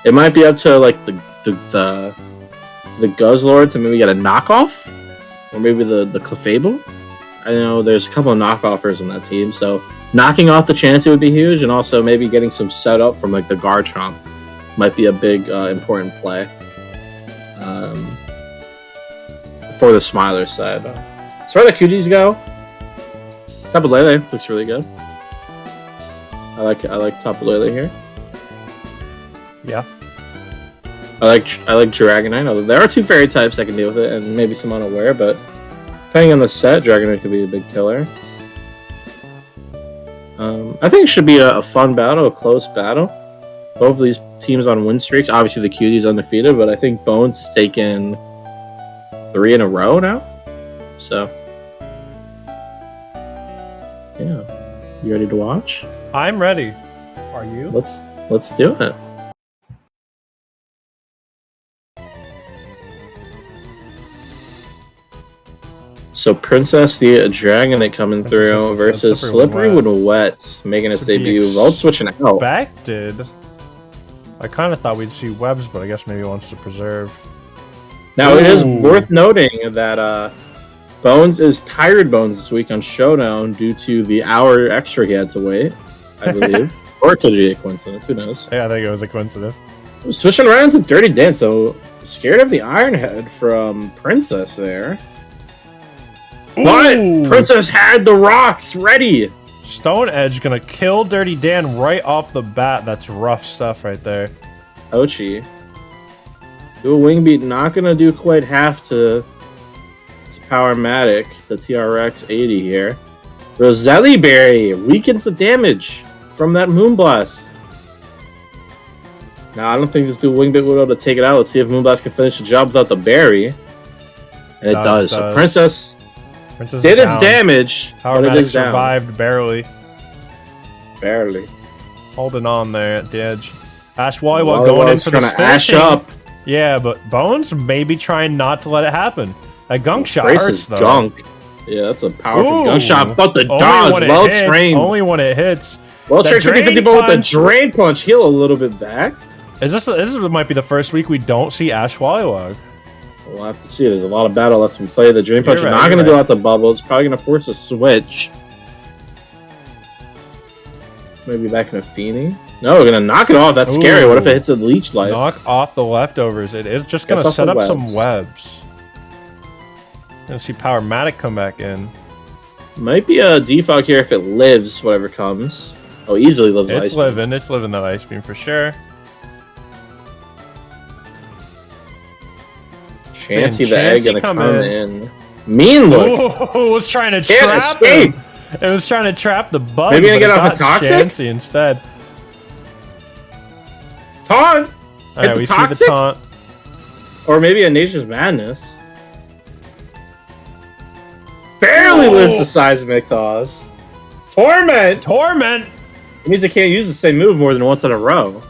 it might be up to like the Guzzlord to maybe get a knockoff, or maybe the Clefable. I know there's a couple of knockoffers on that team, so knocking off the Chansey would be huge, and also maybe getting some setup from like the Garchomp might be a big important play for the Smiler side. As far as the Cuties go, Tapu Lele looks really good. I like Tapu Lele here. Yeah. I like Dragonite. Although there are 2 fairy types that can deal with it, and maybe some unaware, but depending on the set, Dragonite could be a big killer. I think it should be a fun battle, a close battle. Both of these teams on win streaks. Obviously, the Cuties undefeated, but I think Bones has taken 3 in a row now. So, yeah, you ready to watch? I'm ready. Are you? Let's do it. So Princess the Dragonite coming through versus Slippery When Wet making its debut. Volt switching out. Expected. I kind of thought we'd see webs, but I guess maybe he wants to preserve. Now it is Ooh. worth noting that Bones is tired Bones this week on Showdown due to the hour extra he had to wait, I believe. Or it could be a coincidence, who knows. Yeah, I think it was a coincidence. Switching right into Dirty Dan, so scared of the Iron Head from Princess there. But Ooh. Princess had the rocks ready. Stone Edge gonna kill Dirty Dan right off the bat. That's rough stuff right there. Ouchie. Do a wing beat, not gonna do quite half to Powermatic, the TRX 80 here. Roselli Berry weakens the damage from that Moonblast. Now I don't think this dual wing beat will be able to take it out. Let's see if Moonblast can finish the job without the berry. And it does. So Princess did its damage, but it Powermatic is down. survived barely. Barely. Holding on there at the edge. Ash Wallywog going in for the trying to ash finishing. up. Yeah, but Bones maybe trying not to let it happen. A gunk shot Brace hurts is though. gunk. Yeah, that's a powerful Ooh. gunshot, but the Only dodge, when it well hits, trained. Only when it hits. Well That trained 50 drain but with the punch. drain punch, heal a little bit back. This might be the first week we don't see Ash Wallywog. We'll have to see. There's a lot of battle left to play. The drain punch is not going to do lots of bubbles. Probably going to force a switch. Maybe back in a Feeny. No, we're going to knock it off. That's scary. What if it hits a leech life? Knock off the leftovers. It is just going to set up some webs. Gonna see Powermatic come back in. Might be a defog here if it lives, whatever comes. Oh, easily lives Ice Beam. It's living that Ice Beam for sure. Chansey the egg gonna come in. Mean look! Oh, it was trying to trap him. It was trying to trap the bug. Maybe gonna get off a Toxic? Chansey instead. Taunt! Alright, we see the taunt. Or maybe a Nature's Madness. Barely lives the Seismic Toss. Torment! Torment! It means it can't use the same move more than once in a row.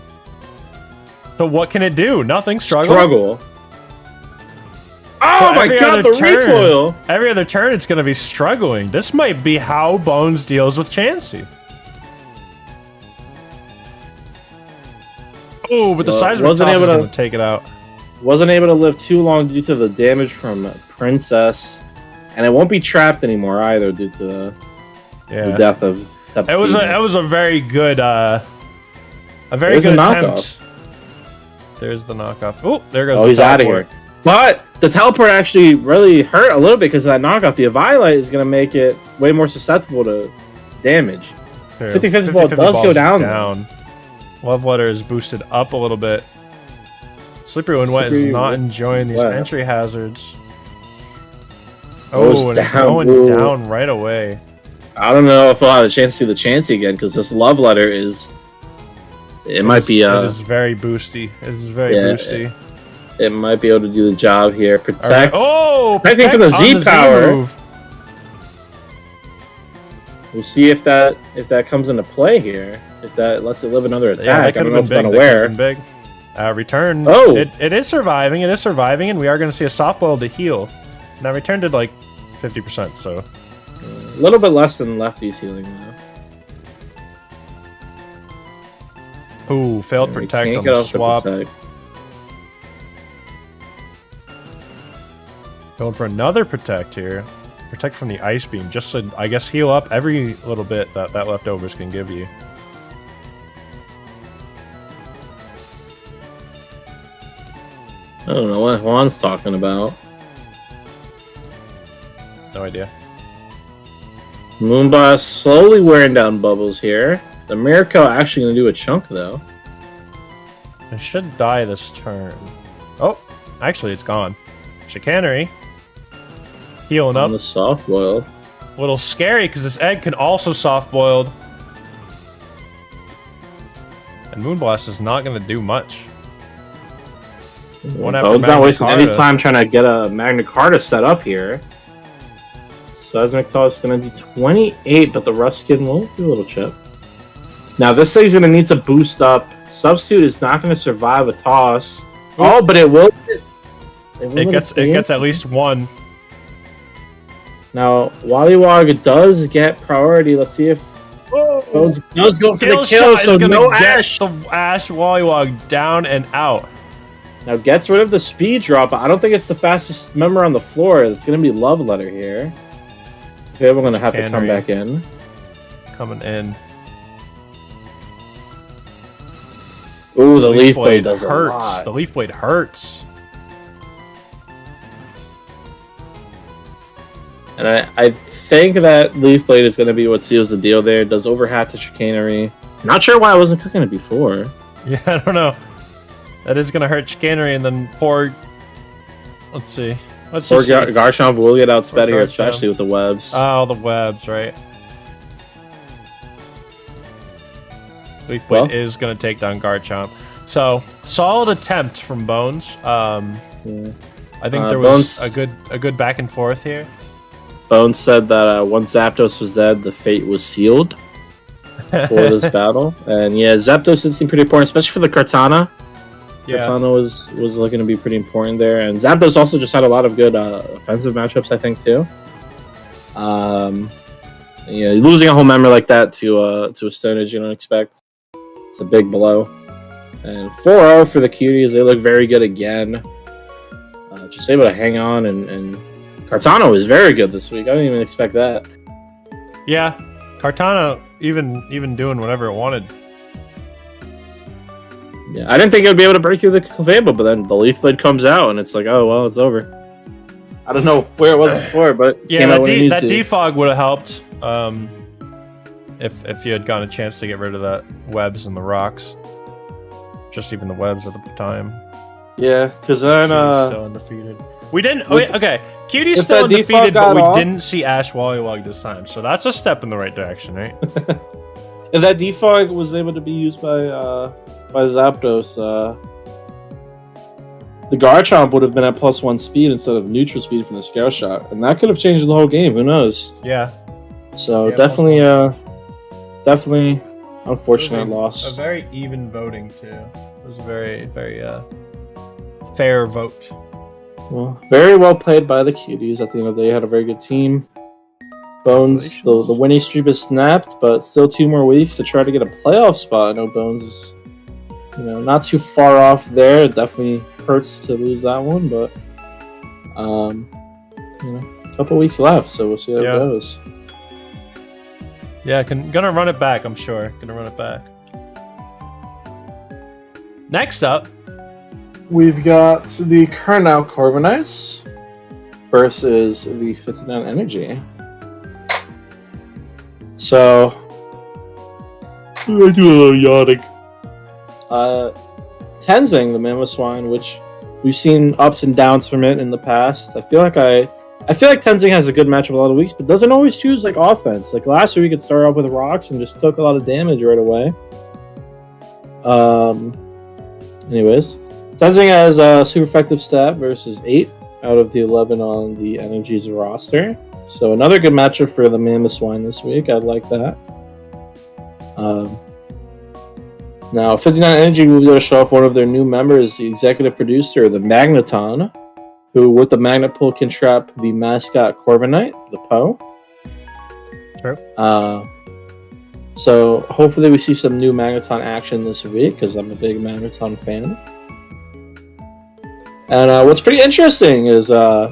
So what can it do? Nothing. Struggle. Oh my god, the recoil! Every other turn it's going to be struggling. This might be how Bones deals with Chansey. Oh, but the Seismic Toss is going to take it out. Wasn't able to live too long due to the damage from Princess. And it won't be trapped anymore either due to the death of It was a very good good attempt. There's the knockoff. Oh, there goes. Oh, he's out of here. But the teleport actually really hurt a little bit because of that knockoff. The Eviolite is going to make it way more susceptible to damage. 50-50 ball does go down. Love Letter is boosted up a little bit. Slippery When Wet is not enjoying these entry hazards. Oh, and it's going down right away. I don't know if I'll have a chance to see the Chansey again because this Love Letter is... It might be... It is very boosty. It is very boosty. It might be able to do the job here. Protect. Right. Oh! Protecting from the Z power. We'll see if that comes into play here. If that lets it live another attack. I don't know if it's unaware. Big. Return. Oh! It is surviving. It is surviving, and we are going to see a soft boil to heal. Now return did like 50%, so... A little bit less than Lefty's healing, though. Ooh, failed protect on the swap. Going for another protect here. Protect from the Ice Beam, just to, I guess, heal up every little bit that leftovers can give you. I don't know what Juan's talking about. No idea. Moonblast slowly wearing down bubbles here. The Miracle actually going to do a chunk, though. It should die this turn. Oh, actually, it's gone. Chicanery. Healing up. On the soft boil. A little scary because this egg can also soft boiled. And Moonblast is not going to do much. Bone's not wasting any time trying to get a Magna Carta set up here. Seismic Toss is going to do 28, but the Rough Skin will do a little chip. Now this thing's going to need to boost up. Substitute is not going to survive a toss. Oh, but it will. It gets at least one. Now Wallywog does get priority. Let's see if Bones does go for the kill. So no Ash. The Ash Wallywog down and out. Now gets rid of the speed drop. But I don't think it's the fastest member on the floor. It's going to be Love Letter here. Okay, we're going to have to come back in. Coming in. Ooh, the Leaf Blade does hurts. A lot. The Leaf Blade hurts. And I think that Leaf Blade is going to be what seals the deal there. It does overhat to Chicanery. Not sure why I wasn't cooking it before. Yeah, I don't know. That is going to hurt Chicanery, and then poor... Let's see. Poor Garchomp will get outsped here, especially with the webs. Oh, the webs, right. Leaf Blade is going to take down Garchomp. So, solid attempt from Bones. I think there was a good back and forth here. Bones said that once Zapdos was dead, the fate was sealed for this battle. And yeah, Zapdos did seem pretty important, especially for the Kartana. Yeah. Kartana was looking to be pretty important there. And Zapdos also just had a lot of good offensive matchups, I think, too. Losing a whole member like that to a Stone Age you don't expect. It's a big blow. And 4-0 for the Cuties. They look very good again. Just able to hang on, and Cartano is very good this week. I didn't even expect that. Yeah, Cartano even doing whatever it wanted. Yeah, I didn't think it would be able to break through the Clefable, but then the Leaf Blade comes out, and it's like, oh well, it's over. I don't know where it was before, but yeah, that defog would have helped if you had gotten a chance to get rid of that webs and the rocks, just even the webs at the time. Yeah, because then still undefeated. We didn't. Okay, Cutie's still undefeated, but we didn't see Ash Wollywog this time, so that's a step in the right direction, right? If that defog was able to be used by Zapdos, the Garchomp would have been at +1 speed instead of neutral speed from the Scout Shot, and that could have changed the whole game. Who knows? Yeah. So definitely unfortunate loss. A very even voting too. It was a very fair vote. Well, very well played by the Cuties. At the end of the day, had a very good team. Bones, the winning streak is snapped, but still 2 more weeks to try to get a playoff spot. I know Bones is, not too far off there. It definitely hurts to lose that one, but a couple weeks left, so we'll see how it goes. Yeah, gonna run it back. I'm sure. Gonna run it back. Next up, we've got the Kurnow Corviknights versus the 59 Energy. So, I do a little yawning. Tenzing, the Mamoswine, which we've seen ups and downs from it in the past. I feel like Tenzing has a good matchup a lot of weeks, but doesn't always choose offense. Like last week, it started off with rocks and just took a lot of damage right away. Anyways, Tenzing has a super effective stat versus 8 out of the 11 on the Energy's roster. So another good matchup for the Mamoswine this week. I'd like that. Now, 59 Energy will be able to show off one of their new members, the executive producer, the Magneton, who, with the Magnet Pull, can trap the mascot Corviknight, the Poe. True. So hopefully we see some new Magneton action this week, because I'm a big Magneton fan. And what's pretty interesting is, there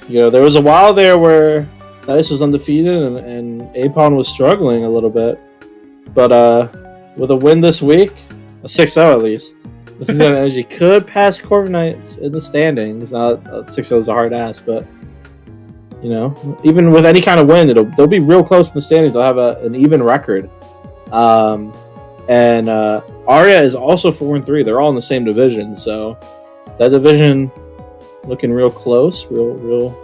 was a while there where Dice was undefeated and Apon was struggling a little bit. But with a win this week, a 6-0 at least, the 59 Energy could pass Corviknight in the standings. Not 6-0 is a hard ass, but even with any kind of win, they'll be real close in the standings. They'll have an even record. And Arya is also 4-3. They're all in the same division, so that division looking real close, real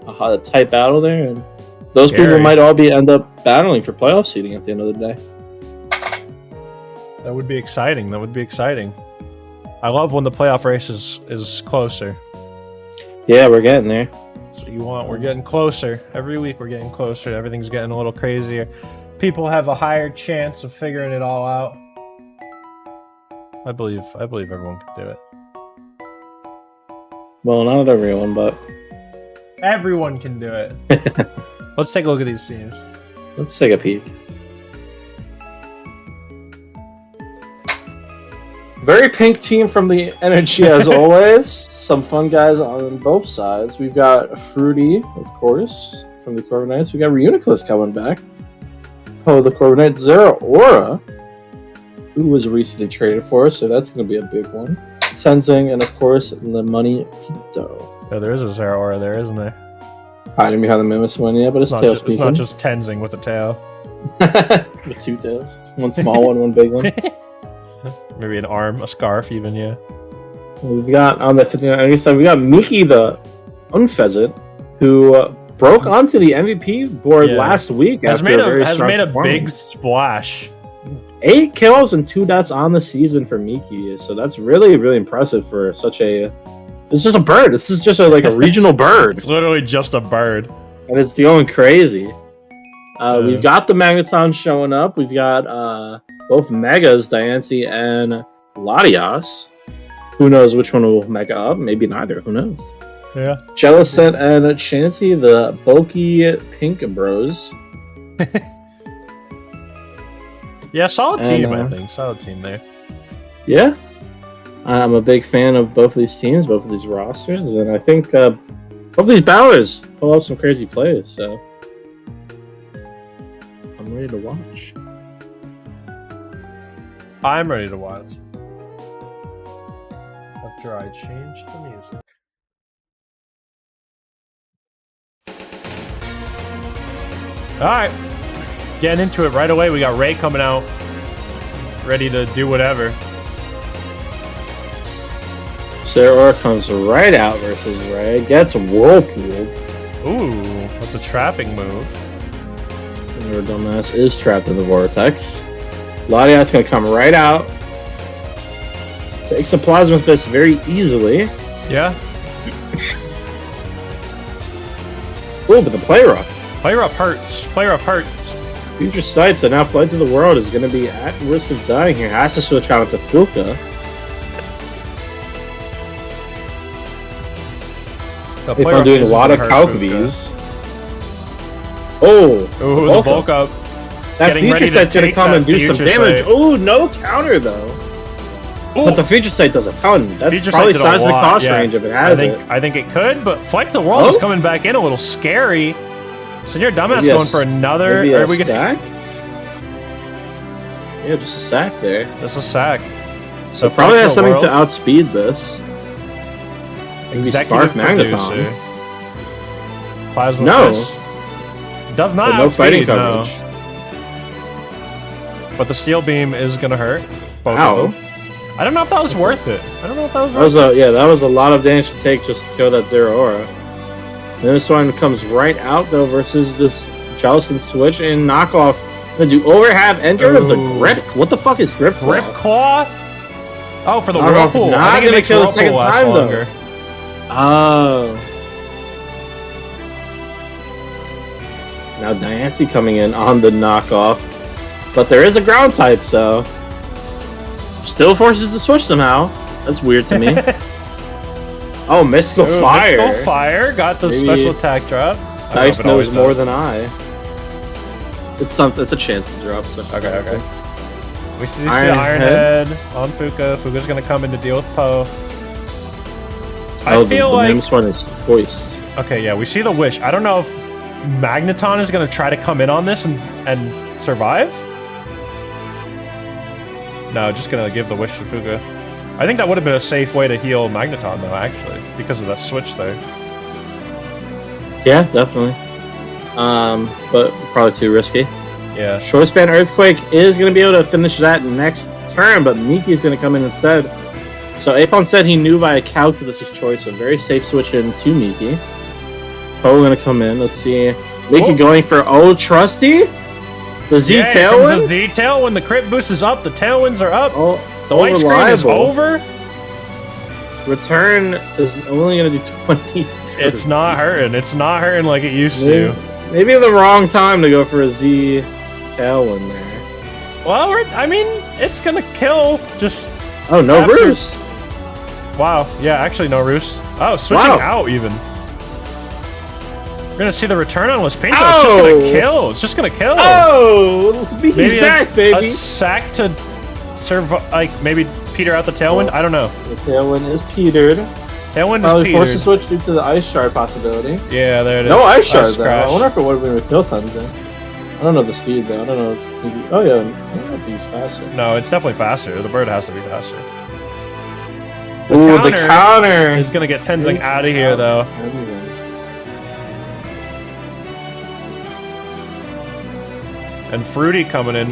a tight battle there, and those people might all end up battling for playoff seeding at the end of the day. That would be exciting. I love when the playoff race is closer. Yeah, we're getting there. So we're getting closer. Every week we're getting closer. Everything's getting a little crazier. People have a higher chance of figuring it all out. I believe everyone can do it. Well, not everyone, but everyone can do it. Let's take a look at these teams. Let's take a peek. Very pink team from the Energy as always. Some fun guys on both sides. We've got Fruity, of course, from the Corviknights. We got Reuniclus coming back. Oh, the Corviknight Zeraora, who was recently traded for us, so that's going to be a big one. Tenzing, and of course, the Money Pito. Yeah, there is a Zeraora there, isn't there? Hiding behind the Mamoswine, yeah, but it's tail speaking. It's not just Tenzing with a tail. With 2 tails. One small one, one big one. Maybe an arm, a scarf, even, yeah. We've got, on the 59 side, we got Miki the Unpheasant, who broke onto the MVP board last week has made a big splash. 8 kills and 2 deaths on the season for Miki, so that's really, really impressive for such a... It's just a bird. This is just a regional bird. It's literally just a bird. And it's going crazy. We've got the Magneton showing up. We've got both Megas, Diancie and Latias. Who knows which one will Mega up? Maybe neither. Who knows? Yeah. Jellicent and Chanty, the bulky pink bros. Yeah, solid And, team, I think. Solid team there. Yeah. I'm a big fan of both of these teams, both of these rosters, and I think both of these bowlers pull off some crazy plays, so I'm ready to watch. I'm ready to watch. After I change the music. Alright. Getting into it right away. We got Ray coming out. Ready to do whatever. Sarah comes right out versus Ray. Gets whirlpooled. Ooh, that's a trapping move. And your dumbass is trapped in the vortex. Latias gonna come right out. Takes the Plasma Fist very easily. Yeah. Ooh, but the Play Rough. Play rough hurts. Play rough hurts. Future Sights that now Flight to the World is gonna be at risk of dying here. Has to switch out into Fuka. Keep on doing a lot of Calcavies. Oh! Ooh, the bulk up. That Getting ready Future to Sight's gonna take come that and do some Future damage. Sight. Oh, no counter though. Ooh. But the Future Sight does a ton. That's Future probably Sight did a seismic lot, toss yeah. range if it has it. I think it could, but Flight to the World is coming back in a little scary. Senor Dumbass going for another. Maybe Are a we gonna sack? Yeah, just a sack there. Just a sack. So Flight probably to has the something to World. outspeed this. Maybe Executive Spark Magneton. producer. Plasma No. Fist. Does not But no fighting outspeed, no. coverage. But the Steel Beam is gonna hurt. Both Ow. of them. I don't know if that was worth it. I don't know if that was That worth was that was a lot of damage to take just to kill that Zero Aura. And this one comes right out though versus this Jellicent switch and knockoff. Gonna do overhab and get rid of the Ooh. grip. What the fuck is grip? Claw? Rip Claw? Oh, for the Knockoff Whirlpool. not I think it gonna makes kill the Whirlpool second last time, though. longer. Oh. Now Diancie coming in on the knockoff. But there is a ground type, so still forces to switch somehow. That's weird to me. Oh, Mystical Ooh, Fire. Mystical Fire got the Maybe special attack drop. Dice I don't know if knows it more always than I. It's a chance to drop. So does. Okay. We see Iron Iron Head. Head on Fuka. Fuka's gonna come in to deal with Poe. I Oh, feel the like Mims one is voice. okay, yeah, we see the Wish. I don't know if Magneton is gonna try to come in on this and survive. No, just gonna give the Wish to Fuka. I think that would have been a safe way to heal Magneton, though, actually, because of that switch there. Yeah, definitely. But probably too risky. Yeah. Short Span Earthquake is going to be able to finish that next turn, but Miki is going to come in instead. So Apon said he knew via calc that this was choice, so very safe switch in to Miki. Poe going to come in. Let's see. Miki Oh. going for Trusty. The Z Yeah, here comes Tailwind. the Z Tailwind. The crit boost is up. The Tailwinds are up. Oh, The white screen is reliable. over. Return is only going to do 20. It's not hurting. It's not hurting like it used to. Maybe the wrong time to go for a Z Tailwind there. Well, I mean, it's gonna kill. Just Oh, no After- Roost. wow. Yeah, actually, no Roos. Oh, switching Wow. out even. We're gonna see the return on Lespinto. It's just gonna kill. It's just gonna kill. Oh, he's maybe back, a baby. sack to survive. Like maybe peter out the Tailwind. I don't know. The Tailwind is petered. Tailwind Probably is forced to petered. switch due to the Ice Shard possibility. Yeah, there it is. No Ice Shard, though. Scratch. I wonder if it would have been with kill tons then. I don't know the speed, though. I don't know if he... Oh, yeah. I don't know if he's faster. No, it's definitely faster. The bird has to be faster. Ooh, the counter counter! He's gonna get Tenzing Takes out of here, out though. Tenzing. And Fruity coming in.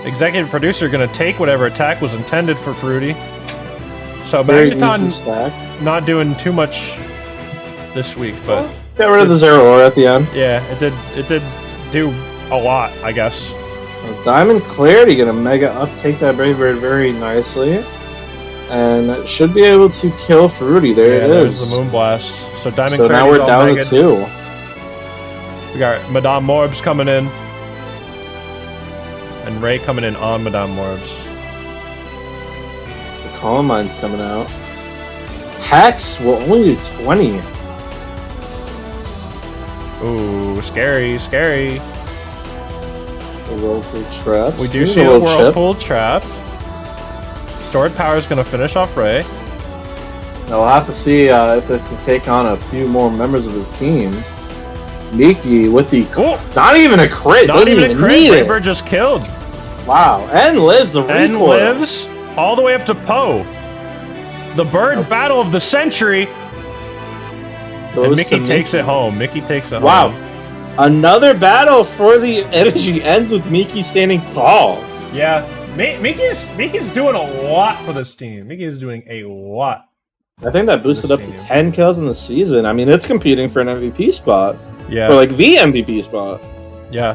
Executive producer gonna take whatever attack was intended for Fruity. So Very easy Magneton stack. not doing too much this week, but Got rid of the Zero Aura at the end. yeah, it did do a lot, I guess. Diamond Clarity gonna mega uptake that Brave Bird very nicely. And should be able to kill Fruity. There Yeah, it there's is. the Moonblast. So Diamond So now Clarity's we're all down mega. to 2. We got Madame Morbs coming in. And Ray coming in on Madame Morbs. The Calm Mind's coming out. Hex will only do 20. Ooh, scary, scary. The Whirlpool Trap. We do see a Whirlpool Trap. Stored Power is going to finish off Ray. Now we'll have to see if it can take on a few more members of the team. Miki with the... Not even a crit. Not even a crit. Need Raybird just killed. Wow. And lives the recoil. And lives all the way up to Poe. The bird battle of the century. And Mickey takes it home. Mickey takes it home. Wow. Another battle for the energy ends with Miki standing tall. Yeah. Mickey's doing a lot for this team. Mickey is doing a lot. I think that boosted up to 10 kills in the season. I mean, it's competing for an MVP spot. Yeah. For like the MVP spot. Yeah.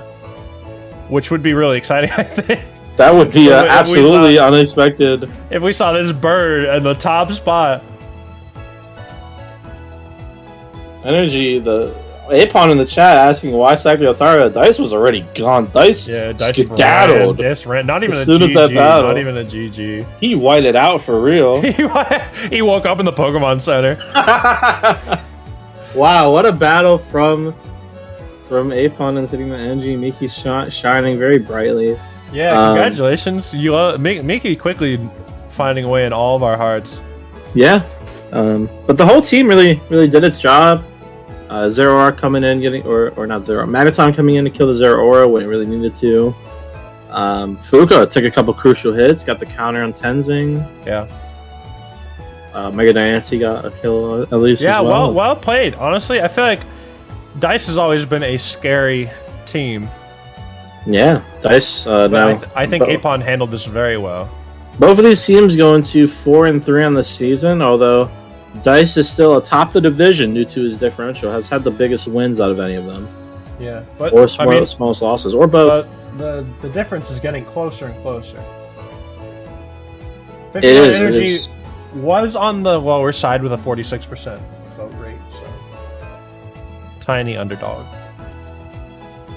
Which would be really exciting, I think. That would be absolutely unexpected. If we saw this bird in the top spot. Energy, the Apon in the chat asking why Sakuratara. Dice was already gone. Dice, skedaddled. Dice ran. Not even as a soon GG. As that battle, not even a GG. He whited it out for real. He woke up in the Pokemon Center. Wow, what a battle from Apon and sitting the energy. Miki shining very brightly. Yeah, congratulations. Miki quickly finding a way in all of our hearts. Yeah. But the whole team really did its job. Zeraora coming in, or not Zeraora, Magaton coming in to kill the Zeraora when it really needed to. Fuka took a couple crucial hits, got the counter on Tenzing. Yeah. Mega Diancie got a kill at least. Yeah, as well played. Honestly, I feel like Dice has always been a scary team. Yeah, Dice. I think Apon handled this very well. Both of these teams go into 4-3 on the season, although Dice is still atop the division due to his differential. Has had the biggest wins out of any of them. Yeah, but or smallest losses, or both. But the difference is getting closer and closer. It is. Energy was on the lower side with a 46% vote rate, so tiny underdog.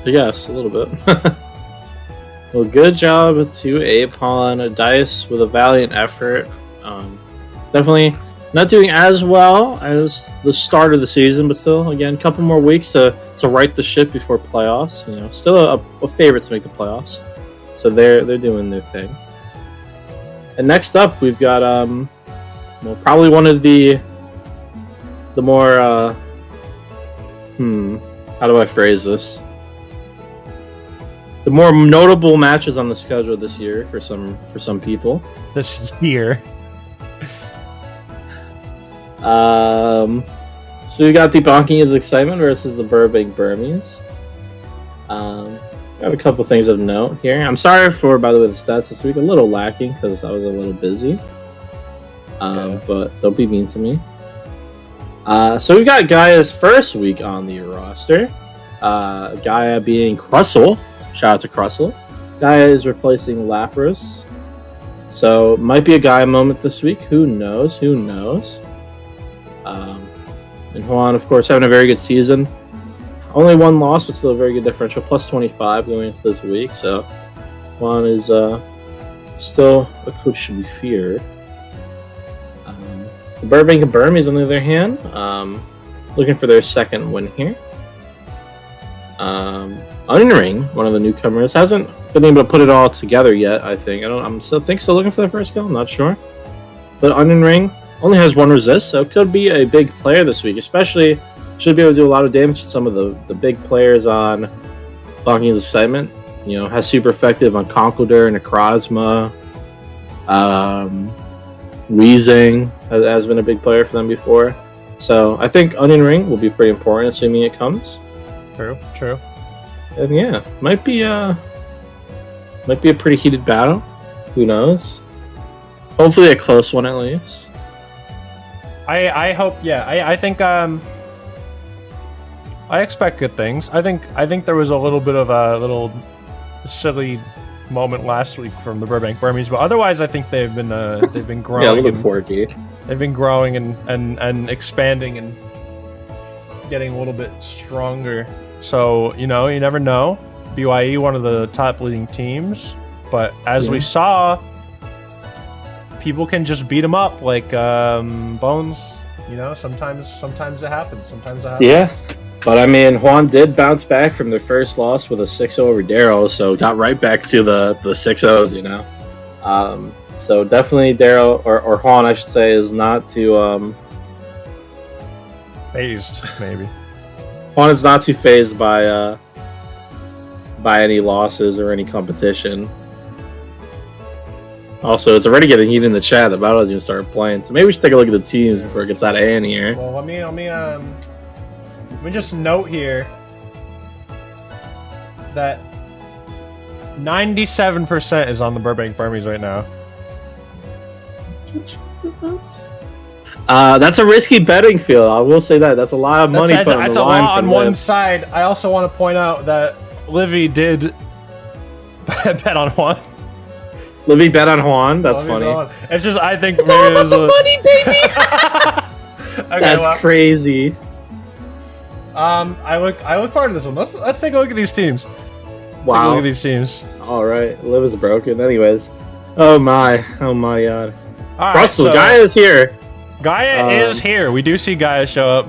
Yes, a little bit. Well, good job to Apon. Dice with a valiant effort. Definitely not doing as well as the start of the season, but still, again, a couple more weeks to right the ship before playoffs. You know, still a favorite to make the playoffs. So they're doing their thing. And next up, we've got well, probably one of the more how do I phrase this? The more notable matches on the schedule this year for some people. This year. So we got the Bonking Excitement versus the Burbank Burmese. I have a couple things of note here. I'm sorry for, by the way, the stats this week. A little lacking because I was a little busy. But don't be mean to me. So we've got Gaia's first week on the roster. Gaia being Crustle. Shout out to Crustle. Gaia is replacing Lapras. So might be a Gaia moment this week. Who knows? Who knows? And Juan, of course, having a very good season. Only one loss, but still a very good differential. Plus 25 going into this week. So Juan is still a coach should be feared. The Burbank and Burmese, on the other hand, looking for their second win here. Onion Ring, one of the newcomers, hasn't been able to put it all together yet. I think I'm still looking for the first kill. I'm not sure, but Onion Ring only has one resist, so it could be a big player this week. Especially, should be able to do a lot of damage to some of the big players on Bonking's Excitement. You know, has super effective on Conkeldurr and Necrozma. Weezing has been a big player for them before, so I think Onion Ring will be pretty important, assuming it comes. True. And yeah, might be a pretty heated battle. Who knows? Hopefully a close one at least. I hope. Yeah, I think. I expect good things. I think there was a little bit of a little silly moment last week from the Burbank Burmese, but otherwise I think they've been growing. Yeah, a little quirky. They've been growing and expanding and getting a little bit stronger. So, you know, you never know. BYE, one of the top leading teams, but as we saw, people can just beat them up like Bones You know, sometimes it happens. Sometimes it happens. Yeah. But I mean, Juan did bounce back from their first loss with a 6-0 over Daryl, so got right back to the 6-0s, you know. So definitely Daryl or Juan, I should say, is not too Phased, maybe. Juan is not too phased by any losses or any competition. Also, it's already getting heated in the chat. The battle hasn't even started playing, so maybe we should take a look at the teams before it gets out of hand here. Well, let me just note here that 97% is on the Burbank Burmese right now. That's a risky betting field. I will say that. That's a lot of money put on the line. That's a lot on one side. I also want to point out that Livy did bet on Juan. Livy bet on Juan. That's funny. It's just I think it's all about the money, baby. Okay, that's crazy. I look forward to this one. Let's take a look at these teams. Wow. Take a look at these teams. All right, Liv is broken. Anyways, oh my god. All Russell, right, so Gaia is here. Gaia is here. We do see Gaia show up.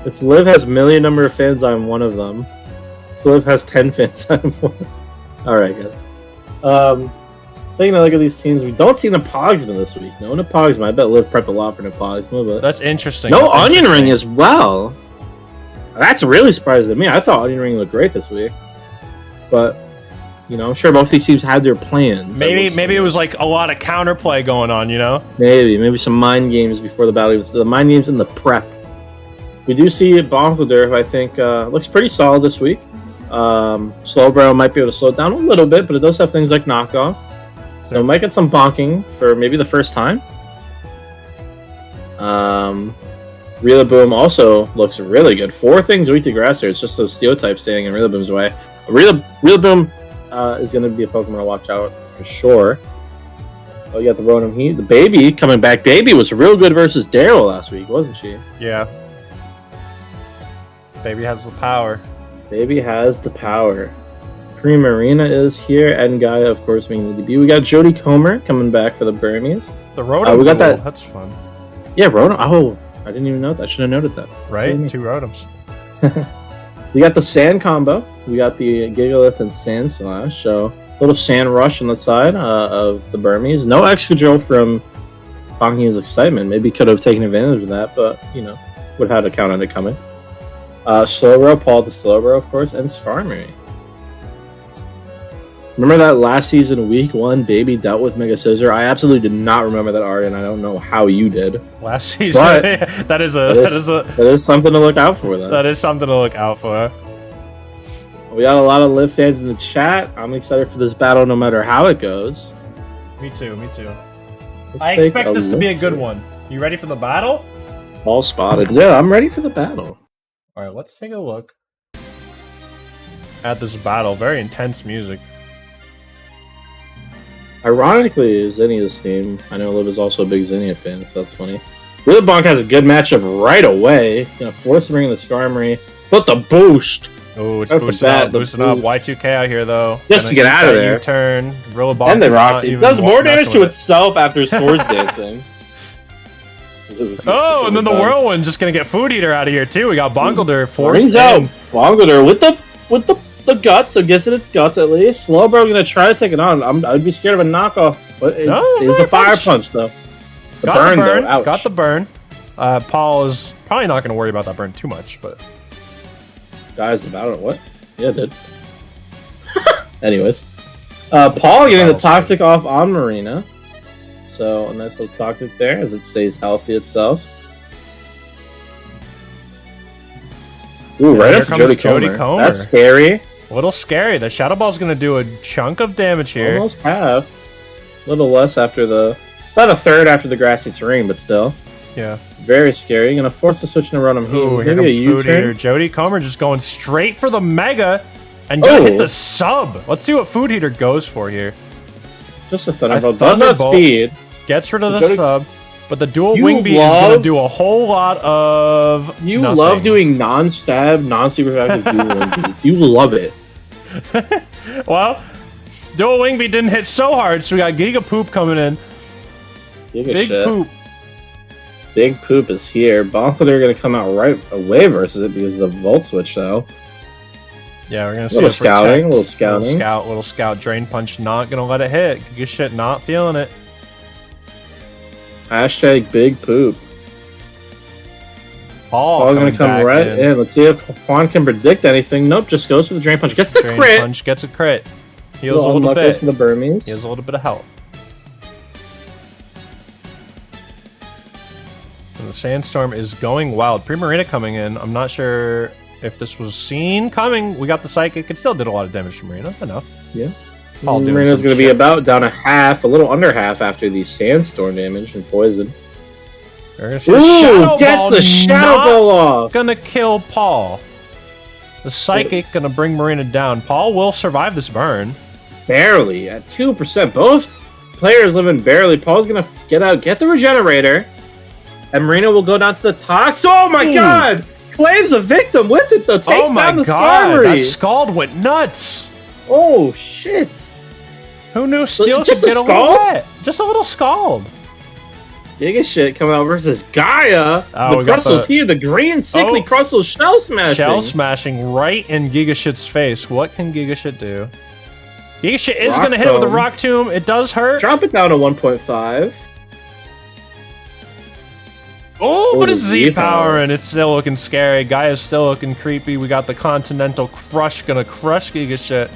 If Liv has a million number of fans, I'm one of them. If Liv has 10 fans, I'm one. All right, guys. Taking a look at these teams, we don't see Napogsma this week. No Napogsma. I bet Liv prepped a lot for Napogsma, but that's interesting. No Onion Ring as well. That's really surprising to me. I thought Onion Ring looked great this week, but you know, I'm sure both these teams had their plans. Maybe it was like a lot of counterplay going on. You know, maybe some mind games before the battle. The mind games in the prep. We do see Bonkelder, who I think looks pretty solid this week. Slowbro might be able to slow it down a little bit, but it does have things like knockoff. So we might get some bonking for maybe the first time. Rillaboom also looks really good. 4 things weak to grass here. It's just those steel types standing in Rillaboom's way. Rillaboom is going to be a Pokemon to watch out for sure. Oh, you got the Rotom Heat. The Baby coming back. Baby was real good versus Daryl last week, wasn't she? Yeah. Baby has the power. Baby has the power. Primarina is here, and Gaia, of course, being the debut. We got Jody Comer coming back for the Burmese. The Rotom. We got that. That's fun. Yeah, Rotom. Oh, I didn't even know that. I should have noted that. Right? 2 Rotoms. We got the Sand combo. We got the Gigalith and Sand Slash. So, a little Sand Rush on the side of the Burmese. No Excadrill from Bonky's Excitement. Maybe could have taken advantage of that, but, you know, would have had to count on it coming. Slowbro, Paul the Slowbro, of course, and Skarmory. Remember that last season, week 1, Baby dealt with Mega Scizor? I absolutely did not remember that, Ari, and I don't know how you did. Last season, that is something to look out for. Then that is something to look out for. We got a lot of Liv fans in the chat. I'm excited for this battle, no matter how it goes. Me too. I expect this to be a good one. You ready for the battle? All spotted. Yeah, I'm ready for the battle. All right, let's take a look at this battle. Very intense music. Ironically, Zinnia's team. I know Liv is also a big Zinnia fan, so that's funny. Rillaboom has a good matchup right away. Gonna force to bring in the Skarmory. But the boost! Oh, it's boosting up. Y2K out here, though. Just to get out of there. U-turn. Rillaboom. And the Rocky. It does more damage to itself after Swords Dancing. Oh, and then the Whirlwind just gonna get Food Eater out of here, too. We got Bonkelder forced out. Bonkelder with the guts, so guessing its guts at least. Slowbro gonna try to take it on. I'd be scared of a knockoff, but it's a fire punch though. The burn though. Ouch. Got the burn. Paul is probably not gonna worry about that burn too much, but guys, about it. What? Yeah, it did. Anyways, Paul getting the toxic off on Marina, so a nice little toxic there as it stays healthy itself. Ooh, right up to Jody Comer. That's scary. A little scary. The Shadow Ball's going to do a chunk of damage here. Almost half. A little less after about a third after the Grassy Terrain, but still. Yeah. Very scary. Going to force the switch into Rotom Heat. Ooh, here comes Food Eater. Jody Comer just going straight for the Mega and going to hit the sub. Let's see what Food Eater goes for here. Just a Thunderbolt. Does not speed. Gets rid of the sub. But the dual Wing Beat is going to do a whole lot of nothing. Love doing non-stab, non-super effective dual Wing Beats. You love it. Well, dual Wing Beat didn't hit so hard, so we got Giga Poop coming in. Big shit. Poop. Big Poop is here. Bonk, they're going to come out right away versus it because of the Volt Switch, though. Yeah, we're gonna see Little scouting, little scouting. Little scout. Drain Punch not gonna let it hit. Giga Shit not feeling it. Hashtag Big Poop. All going to come right in. Let's see if Juan can predict anything. Nope, just goes for the Drain Punch. Gets the Drain crit. Punch gets a crit. Heals a little bit. For the Burmese. He has a little bit of health. And the Sandstorm is going wild. Primarina coming in. I'm not sure if this was seen coming. We got the Psychic. It still did a lot of damage to Marina. Enough. Yeah. Marina's going to be about down a half, a little under half after the Sandstorm damage and poison. We're gonna see the Shadow Ball. The Shadow Ball off. Gonna kill Paul. The Psychic gonna bring Marina down. Paul will survive this burn. Barely at 2%. Both players living barely. Paul's gonna get out, get the Regenerator, and Marina will go down to the Tox. Oh my god! Claims a victim with it though. Takes down the Skarmory. That Scald went nuts. Oh shit! Who knew Steel could get a little wet? Just a little Scald. Giga Shit coming out versus Gaia. Oh, the Crustal's here. The green sickly Crustal Shell Smashing. Shell Smashing right in Giga Shit's face. What can Giga Shit do? Giga Shit is going to hit it with a Rock Tomb. It does hurt. Drop it down to 1.5. Oh, but it's Z-Power, and it's still looking scary. Gaia's still looking creepy. We got the Continental Crush going to crush Giga Shit.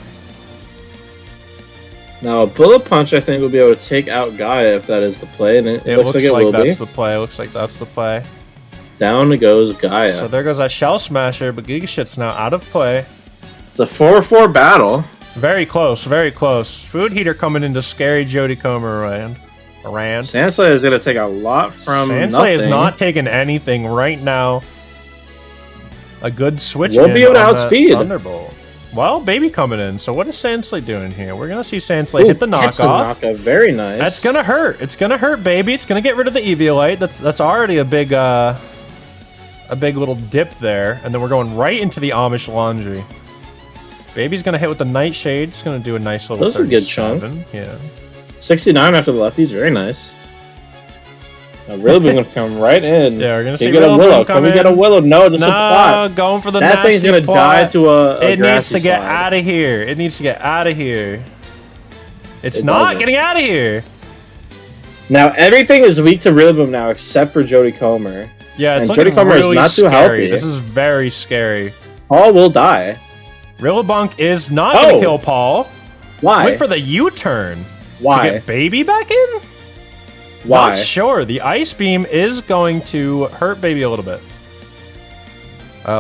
Now, a Bullet Punch, I think, will be able to take out Gaia if that is the play, and it looks like it will be. That's the play. Looks like that's the play. Down goes Gaia. So there goes that Shell Smasher, but Giga Shit's now out of play. It's a 4-4 battle. Very close, very close. Food Heater coming into scary Jody Comer around. Sandslayer is going to take a lot from Sandslayer is not taking anything right now. A good switch. We'll be able to outspeed Thunderbolt. Well, Baby coming in. So what is Sandslayer doing here? We're gonna see Sandslayer hit the knockoff. Very nice. That's gonna hurt. It's gonna hurt, Baby. It's gonna get rid of the Eviolite. That's already a big little dip there. And then we're going right into the Amish Laundry. Baby's gonna hit with the Nightshade. It's gonna do a nice little. That's a good chunk. Yeah. 69 after the lefties. Very nice. Now Rillaboom gonna come right in. Yeah, we're gonna see Rillaboom Willow. Can we get a Willow? No, just a plot. Going for the that thing's gonna die to a It needs to get out of here. It needs to get out of here. It's not getting out of here. Now everything is weak to Rillaboom now except for Jody Comer. Yeah, it's Jody Comer really is not too healthy. This is very scary. Paul will die. Rillaboom is not gonna kill Paul. Why? Went for the U-turn. Why? To get Baby back in? Why? Not sure. The Ice Beam is going to hurt Baby a little bit.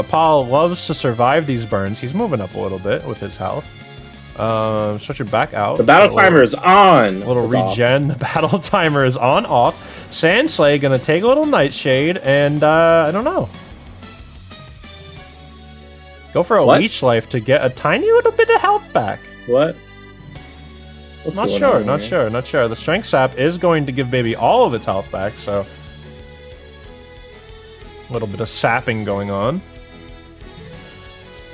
Paul loves to survive these burns. He's moving up a little bit with his health. Switch it back out. The battle timer is on. A little regen. The battle timer is on, off. Sandslayer gonna take a little Nightshade, and I don't know. Go for a Leech Life to get a tiny little bit of health back. What? Not sure. The Strength Sap is going to give Baby all of its health back, so a little bit of sapping going on.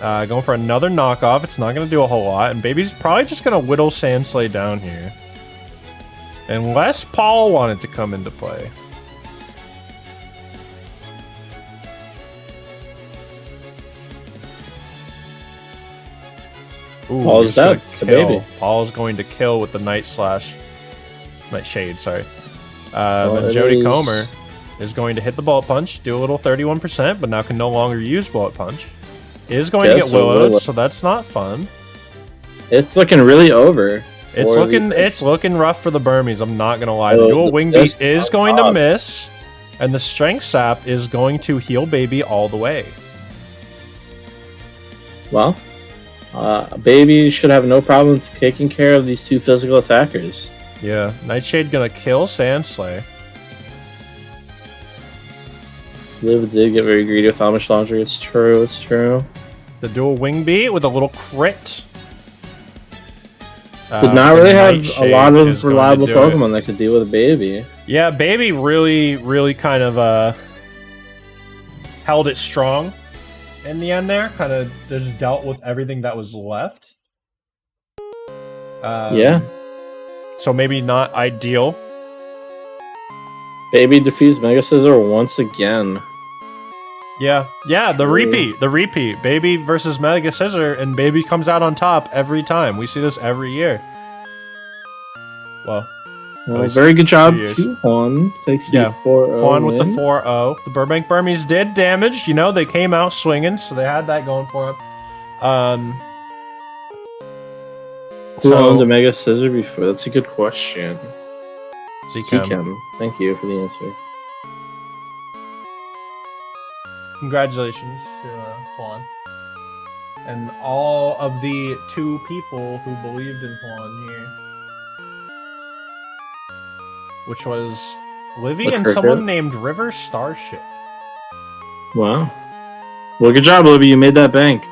Going for another knockoff. It's not going to do a whole lot, and Baby's probably just going to whittle Sandslayer down here. Unless Paul wanted to come into play. Ooh, Paul's dead. It's a Baby. Paul's going to kill with the Nightshade, sorry. Then Jody Comer is going to hit the Bullet Punch, do a little 31%, but now can no longer use Bullet Punch. Is going to get Willowed, so that's not fun. It's looking really over. It's looking rough for the Burmese, I'm not gonna lie. The dual Wing Beat is going to miss, and the Strength Sap is going to heal Baby all the way. Well, Baby should have no problem taking care of these two physical attackers. Yeah, Nightshade gonna kill Sandslayer. Liv did get very greedy with Amish Laundry. It's true, it's true. The dual Wing Beat with a little crit. Did not really have a lot of reliable Pokemon that could deal with a Baby. Yeah, Baby really kind of held it strong in the end there. Kind of just dealt with everything that was left. Yeah. So maybe not ideal. Baby defeats Mega Scissor once again. Yeah, the repeat. Baby versus Mega Scissor, and Baby comes out on top every time. We see this every year. Well, very good job to Juan. Takes the 4-0 Juan with win. the 4-0. The Burbank Burmese did damage. You know, they came out swinging, so they had that going for them. Who owned a Mega Scissor before? That's a good question. Zchem. Thank you for the answer. Congratulations to Juan. And all of the 2 people who believed in Juan here. Which was Livy and someone named River Starship. Wow. Well, good job, Livy. You made that bank.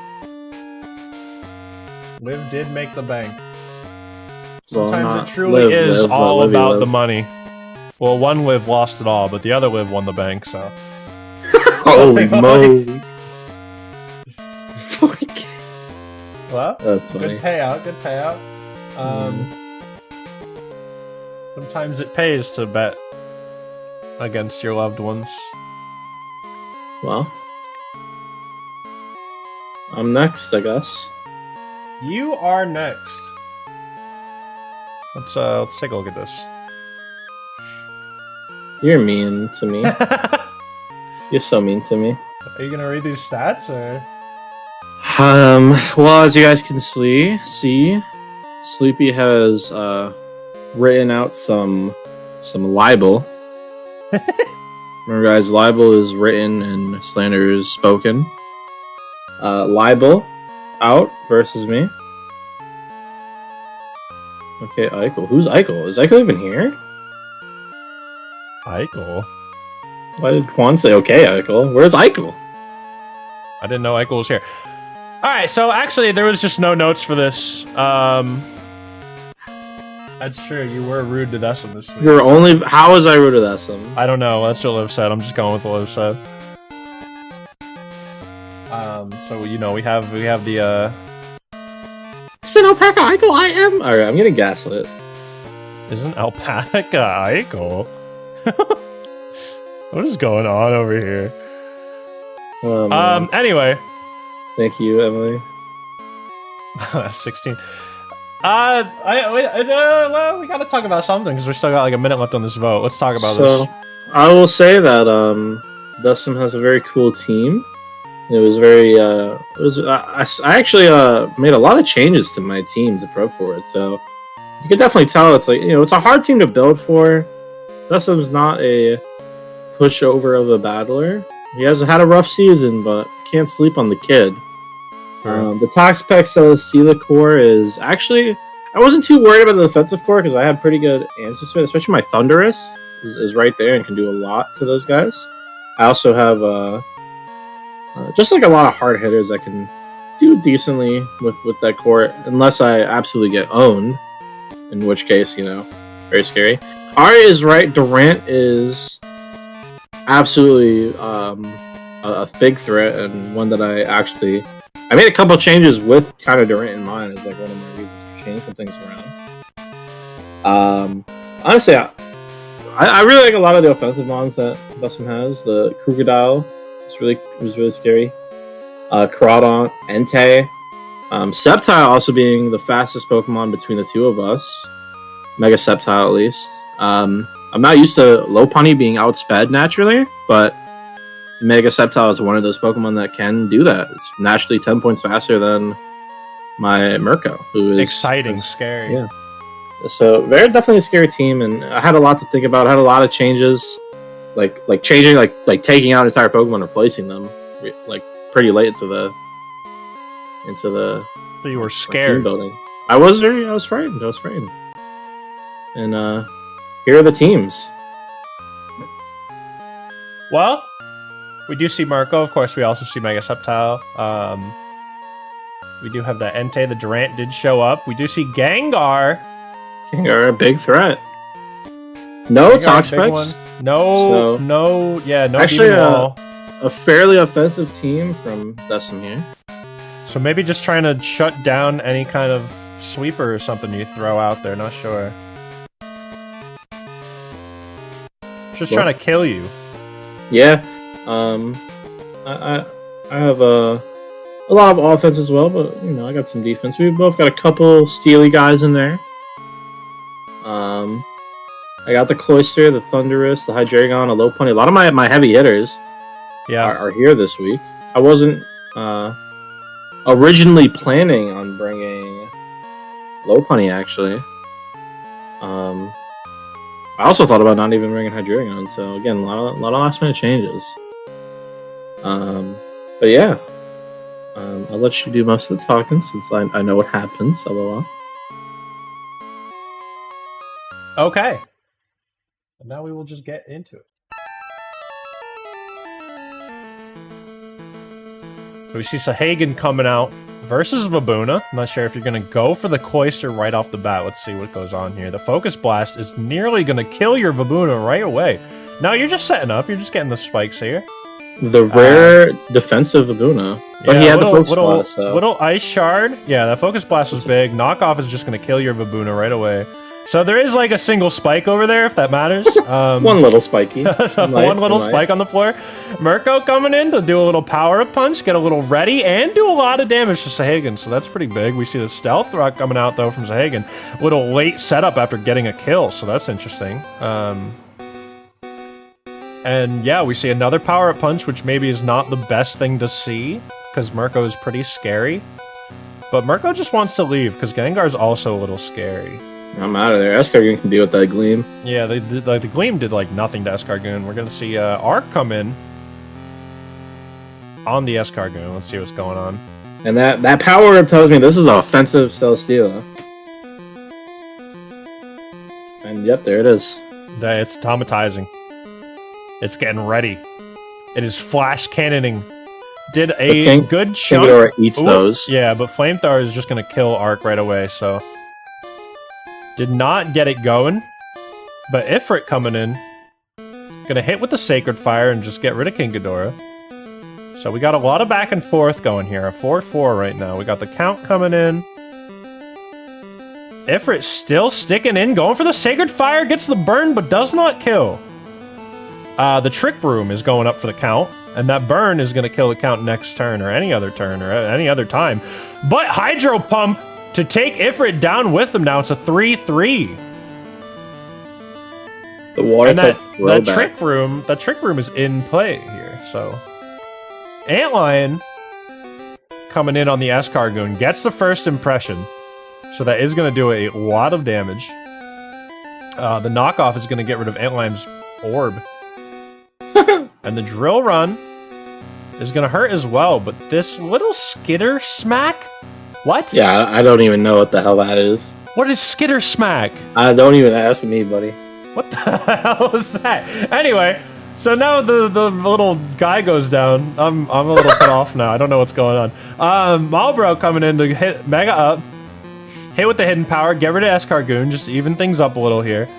Liv did make the bank. Well, Sometimes it truly is all about the money. Well, one Liv lost it all, but the other Liv won the bank, so... Holy moly. Well, that's funny. Good payout. Sometimes it pays to bet against your loved ones. Well, I'm next, I guess. You are next. Let's take a look at this. You're mean to me. You're so mean to me. Are you gonna read these stats or? Well, as you guys can see, Sleepy has written out some libel. Remember, guys, libel is written and slander is spoken. Libel out versus me. Okay, Eichel. Who's Eichel? Is Eichel even here? Eichel? Why did Juan say okay, Eichel? Where's Eichel? I didn't know Eichel was here. Alright, so actually there was just no notes for this. That's true, you were rude to Dessum this week. You're only... How was I rude to Dessum? I don't know, that's what Liv said. I'm just going with what Liv said. So, you know, we have the, Is it Alpaca Eichel? I am? Alright, I'm getting gaslit. Isn't Alpaca Eichel? What is going on over here? Oh, anyway. Thank you, Emily. 16. Well, we gotta talk about something, because we still got like a minute left on this vote. Let's talk about this. I will say that, Dustin has a very cool team. It was very, I actually, made a lot of changes to my team to prep for it, so you can definitely tell it's like, you know, it's a hard team to build for. Dustin's not a pushover of a battler. He has had a rough season, but can't sleep on the kid. The Toxapex Celesteela core is actually... I wasn't too worried about the defensive core because I had pretty good answers to it, especially my Thunderous is right there and can do a lot to those guys. I also have just like a lot of hard hitters that can do decently with that core, unless I absolutely get owned, in which case, you know, very scary. Ari is right. Durant is absolutely a big threat, and one that I made a couple changes with kind of Durant in mind as like one of my reasons for changing some things around. Honestly, I really like a lot of the offensive mons that Dustin has. The Krookodile was really scary. Crawdon, Entei, Sceptile also being the fastest Pokemon between the two of us. Mega Sceptile, at least. I'm not used to Lopunny being outsped naturally, but Mega Sceptile is one of those Pokemon that can do that. It's naturally 10 points faster than my Murko, who is... Exciting, scary. Yeah. So, very definitely a scary team, and I had a lot to think about. I had a lot of changes, like changing, like taking out entire Pokemon, replacing them, like pretty late into the So you were team scared. building. I was frightened. And here are the teams. Well, we do see Murko. Of course, we also see Mega Sceptile. We do have the Entei. The Durant did show up. We do see Gengar. Gengar, a big threat. No Toxapex. No actually, Beating Wall. A fairly offensive team from Dustin here. So maybe just trying to shut down any kind of sweeper or something you throw out there. Not sure. Just trying to kill you. Yeah. I have a lot of offense as well, but you know I got some defense. We both got a couple steely guys in there. I got the Cloyster, the Thunderous, the Hydreigon, a Lopunny. A lot of my heavy hitters are here this week. I wasn't originally planning on bringing Lopunny, actually. I also thought about not even bringing Hydreigon, so again, a lot of last minute changes. But yeah, I'll let you do most of the talking since I know what happens. LOL. Okay. And now we will just get into it. So we see Sahagan coming out versus Vabuna. I'm not sure if you're going to go for the Cloyster right off the bat. Let's see what goes on here. The Focus Blast is nearly going to kill your Vabuna right away. No, you're just setting up. You're just getting the spikes here. The rare defensive Vabuna. But he had the Focus Blast, so. Little Ice Shard. Yeah, that Focus Blast was big. Knockoff is just going to kill your Vabuna right away. So there is like a single spike over there, if that matters. One little spiky. One little spike on the floor. Murko coming in to do a little power-up punch, get a little ready, and do a lot of damage to Sahagan. So that's pretty big. We see the Stealth Rock coming out, though, from Sahagan. Little late setup after getting a kill, so that's interesting. And yeah, we see another power-up punch, which maybe is not the best thing to see, because Murko is pretty scary. But Murko just wants to leave, because Gengar's also a little scary. I'm out of there. Escargoon can deal with that Gleam. Yeah, the Gleam did like nothing to Escargoon. We're gonna see Arc come in on the Escargoon. Let's see what's going on. And that power up tells me this is an offensive Celesteela. And yep, there it is. It's automatizing. It's getting ready. It is flash cannoning. Did a good chunk. Kingadora eats those. Yeah, but Flamethrower is just gonna kill Arc right away. So. Did not get it going, but Ifrit coming in, gonna hit with the Sacred Fire and just get rid of King Ghidorah. So we got a lot of back and forth going here, a 4-4 right now. We got the Count coming in. Ifrit still sticking in, going for the Sacred Fire, gets the burn, but does not kill. The Trick Room is going up for the Count, and that burn is gonna kill the Count next turn, or any other turn, or any other time. But Hydro Pump to take Ifrit down with him now. It's a 3-3. The water type that trick room is in play here. So Antlion coming in on the Escargoon gets the first impression. So that is going to do a lot of damage. The knockoff is going to get rid of Antlion's orb. And the Drill Run is going to hurt as well. But this little Skitter Smack. What? Yeah, I don't even know what the hell that is. What is Skitter Smack? Don't even ask me, buddy. What the hell was that? Anyway, so now the little guy goes down. I'm a little put off now. I don't know what's going on. Malbro coming in to hit Mega Up. Hit with the Hidden Power. Get rid of Escargoon. Just even things up a little here.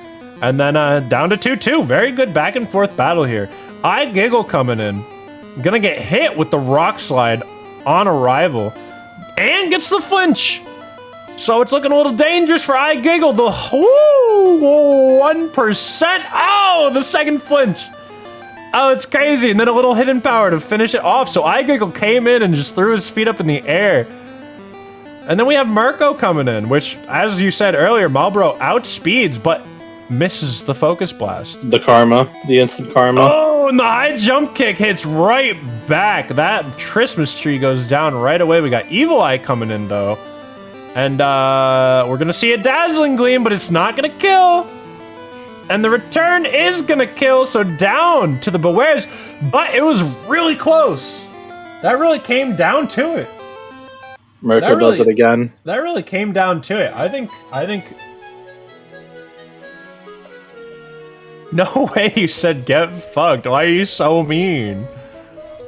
And then down to 2-2. Very good back and forth battle here. iGiggle coming in. Gonna get hit with the Rock Slide on arrival. And gets the flinch. So it's looking a little dangerous for iGiggle. The 1%. Oh, the second flinch. Oh, it's crazy. And then a little Hidden Power to finish it off. So iGiggle came in and just threw his feet up in the air. And then we have Murko coming in, which, as you said earlier, Malbro outspeeds, but misses the Focus Blast. The Karma. The instant Karma. Oh, and the high jump kick hits right back. That Christmas tree goes down right away. We got Evil Eye coming in, though. And we're going to see a Dazzling Gleam, but it's not going to kill. And the return is going to kill, so down to the Bewares. But it was really close. That really came down to it. Murko does it again. That really came down to it. I think... No way you said get fucked. Why are you so mean?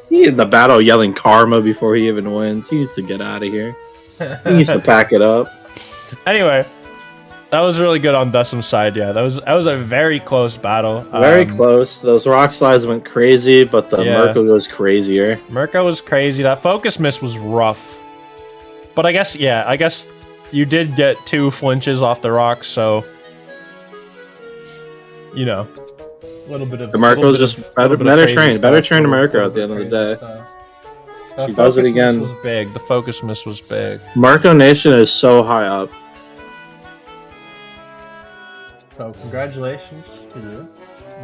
He in the battle yelling karma before he even wins. He needs to get out of here. He needs to pack it up. Anyway, that was really good on Decim's side, yeah. That was a very close battle. Very close. Those rock slides went crazy, but the Murko goes crazier. Murko was crazy. That focus miss was rough. But I guess you did get 2 flinches off the rocks, so... You know. A little bit of DeMarco's just better trained America at the end of the day. The He does it focus again. miss was big. The focus miss was big. Marco Nation is so high up. So congratulations to you.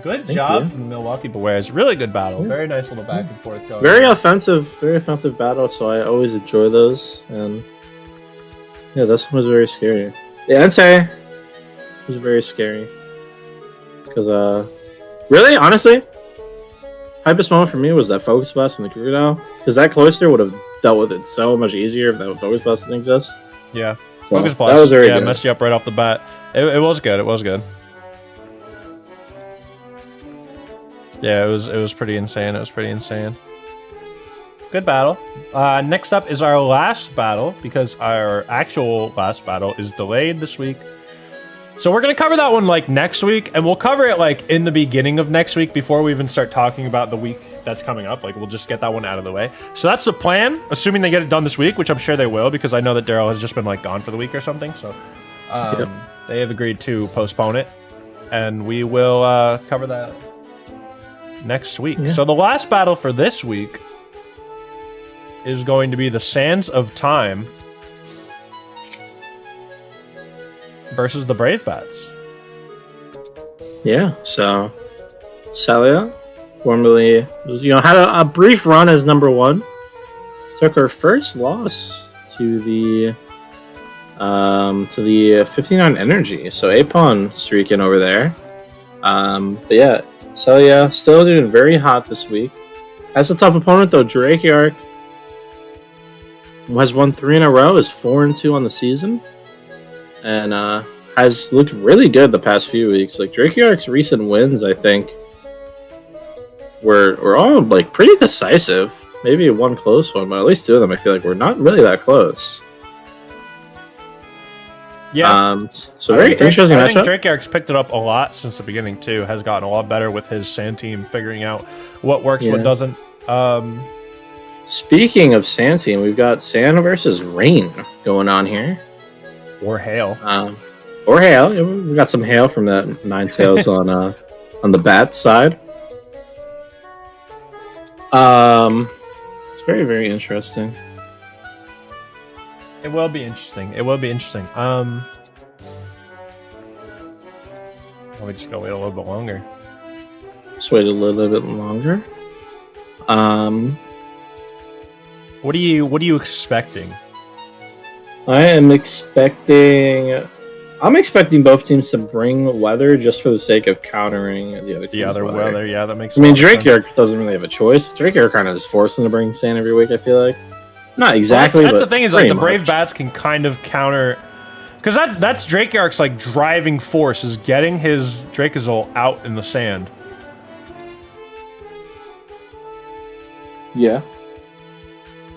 Good Thank job you. from the Milwaukee Bears. Really good battle. Very nice little back and forth going. Very offensive battle. So I always enjoy those. And yeah, this one was very scary. The Entei was very scary because really, honestly, hypest moment for me was that focus blast from the Crocodile, because that Cloister would have dealt with it so much easier if that focus blast didn't exist. Yeah. So, Focus blast. That was very yeah, good. messed you up right off the bat. It was good. It was good. Yeah, it was pretty insane. It was pretty insane. Good battle. Next up is our last battle, because our actual last battle is delayed this week. So we're going to cover that one like next week, and we'll cover it like in the beginning of next week before we even start talking about the week that's coming up. Like, we'll just get that one out of the way. So that's the plan, assuming they get it done this week, which I'm sure they will, because I know that Daryl has just been like gone for the week or something. So they have agreed to postpone it, and we will cover that next week. Yeah. So the last battle for this week is going to be the Sands of Time versus the Brave Bats. Yeah, so Celia, formerly, had a brief run as number one. Took her first loss to the 59 Energy. So Apon streaking over there. But yeah, Celia still doing very hot this week. Has a tough opponent though. Drakeark has won 3 in a row, is 4-2 on the season, and has looked really good the past few weeks. Like Drakeark's recent wins, I think, were all like pretty decisive. Maybe one close one, but at least 2 of them I feel like were not really that close. Yeah. So very interesting I matchup. think Drakeark's picked it up a lot since the beginning too. Has gotten a lot better with his Sand team, figuring out what works, what Yeah. doesn't. Speaking of Sand Team, we've got Sand versus Rain going on here. Or Hail. Or Hail. Yeah, we got some Hail from that Ninetales on the Bat side. It's very, very interesting. It will be interesting. It will be interesting. Let me just go wait a little bit longer. Just wait a little bit longer. What are you expecting? I'm expecting both teams to bring weather just for the sake of countering the other team's The other weather, yeah, that makes. I mean, a lot of sense. Drakeark doesn't really have a choice. Drakeark kind of is forced into bringing Sand every week, I feel like. Not exactly, Well, that's but the thing, is like pretty the Brave much. Bats can kind of counter, because that's Drakeark's like driving force, is getting his Dracozolt out in the sand. Yeah.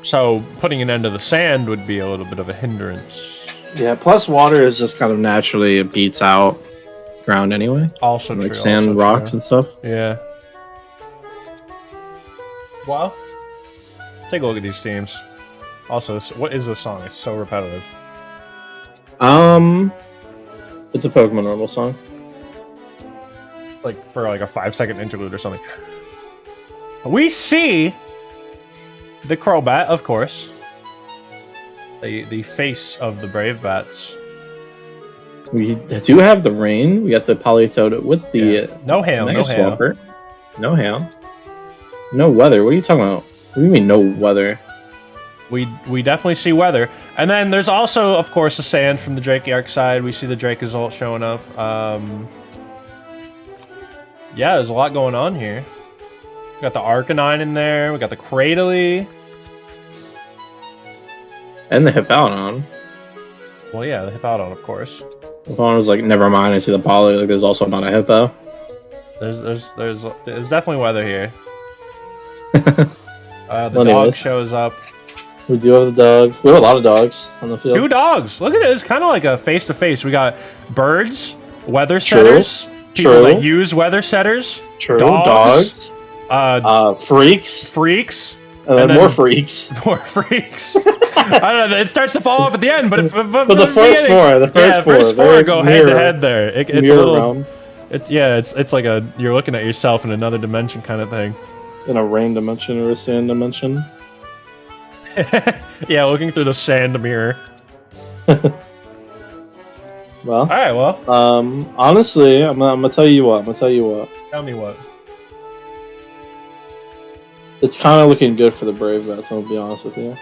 So putting an end to the sand would be a little bit of a hindrance. Yeah, plus water is just kind of naturally, it beats out ground anyway. Also Like true. sand, also rocks, true. and stuff. Yeah. Well, take a look at these teams. Also, what is this song? It's so repetitive. It's a Pokemon normal song. Like for like a 5-second interlude or something. We see the Crobat, of course. The face of the Brave Bats. We do have the rain. We got the Politoed with the No hail, Mega no hail. Swampert. No hail. No weather. What are you talking about? What do you mean no weather? We definitely see weather. And then there's also, of course, the sand from the Drakeark side. We see the Dracozolt showing up. Yeah, there's a lot going on here. We got the Arcanine in there. We got the Cradily. And the Hippowdon. Well, yeah, the Hippowdon, of course. Hippowdon was like, never mind. I see the Poly. Like, there's also not a Hippo. There's definitely weather here. The dog Anyways. shows up. We do have the dog. We have a lot of dogs on the field. 2 dogs. Look at it. It's kind of like a face-to-face. We got birds, weather True. setters, people True. that use weather setters, True. dogs, Freaks. freaks, And then then- more freaks. more freaks. I don't know. It starts to fall off at the end, but But the first beginning- four, the first yeah, four, first four very go mirror- head to head there. It's a Mirror little. realm. It's like you're looking at yourself in another dimension kind of thing. In a rain dimension or a sand dimension. Yeah, looking through the sand mirror. Well, All right, well, honestly, I'm gonna tell you what. tell me what. It's kind of looking good for the Brave Bats, I'll be honest with you.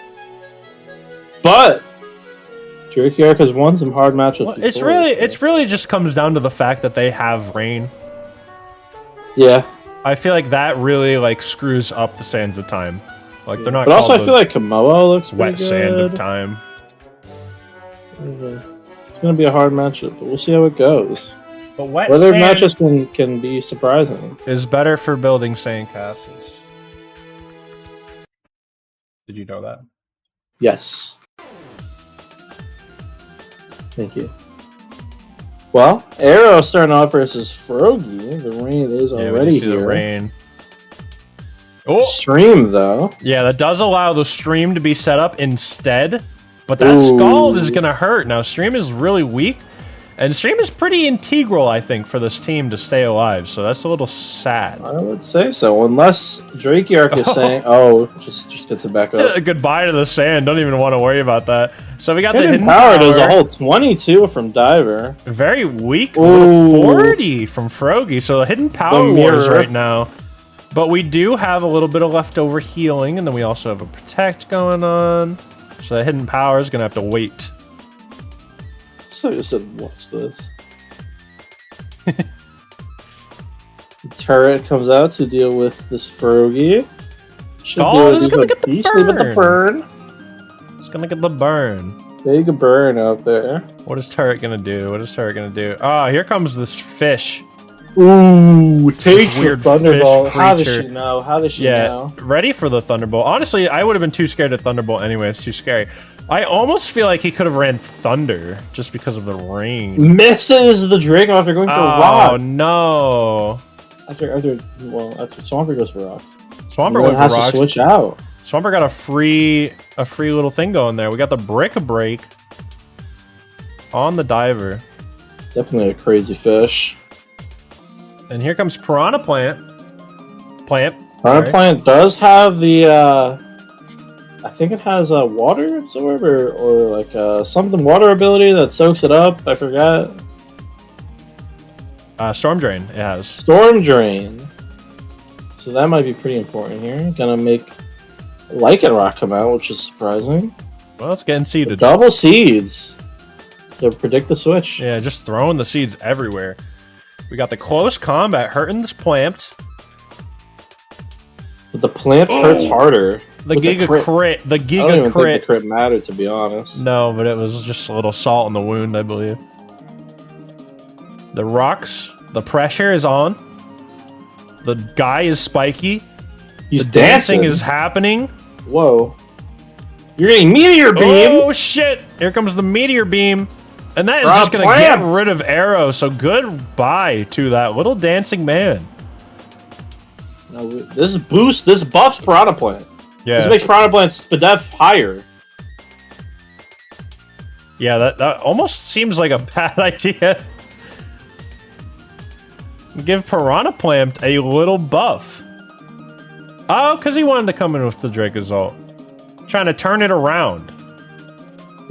But Drakiark has won some hard matches. Well, before, it's really just comes down to the fact that they have rain. Yeah. I feel like that really like screws up the sands of time. Like they're not. But also, I called feel like Komoa looks the wet pretty sand of good. time. It's gonna be a hard matchup, but we'll see how it goes. But wet Weather sand matches can be surprising. is better for building sand castles. Did you know that? Yes. Thank you. Well, Arrow starting off versus Frogy. The rain is Yeah, we already can see here. the rain. Oh, Stream though. yeah, that does allow the stream to be set up instead, but that Ooh. Scald is gonna hurt. Now, stream is really weak, and stream is pretty integral, I think, for this team to stay alive. So that's a little sad. I would say so, unless Drakiark is saying, "Oh, just gets it back up." Goodbye to the sand. Don't even want to worry about that. So we got the Hidden hidden Power power. does a whole 22 from Diver. Very weak. Ooh. 40 from Frogy. So the hidden power The wars mirror. right now. But we do have a little bit of leftover healing, and then we also have a protect going on. So the hidden power is gonna have to wait. So I said, watch this. The turret comes out to deal with this Frogy. Should Oh, do this is it gonna get the decently with the burn. burn. It's gonna get the burn. Big burn out there. What is turret gonna do? What is turret gonna do? Ah, here comes this fish. Ooh, takes This the weird Thunderbolt. fish How does creature. she know? How does she Yeah, know? ready for the Thunderbolt. Honestly, I would have been too scared of Thunderbolt anyway. It's too scary. I almost feel like he could have ran Thunder just because of the rain. Misses the Drake after going for Oh Rock. no! After Swampert goes for Rocks. Swampert Then went for has to rocks. switch out. Swampert got a free little thing going there. We got the Brick Break on the Diver, Definitely a crazy fish. and here comes Piranha Plant. Piranha Sorry. Plant does have the, I think it has a water absorber or like something water ability that soaks it up. I forgot. Storm Drain. It has. Storm Drain. So that might be pretty important here. Gonna make Lycanroc come out, which is surprising. Well, it's getting seeded. Double seeds to predict the switch. Yeah, just throwing the seeds everywhere. We got the close combat hurting this plant. But the plant hurts harder. The With Giga crit. The I don't Giga even crit. think the crit mattered, to be honest. No, but it was just a little salt in the wound, I believe. The rocks, the pressure is on. The guy is spiky. He's The dancing dancing. is happening. Whoa. You're getting Meteor Beam! Oh shit! Here comes the meteor beam. And that is Rob just gonna Plant. get rid of Arrow, so goodbye to that little dancing man. No, this buffs Piranha Plant. Yeah. This makes Piranha Plant's def higher. Yeah, that almost seems like a bad idea. Give Piranha Plant a little buff. Oh, because he wanted to come in with the Dracozolt. Trying to turn it around.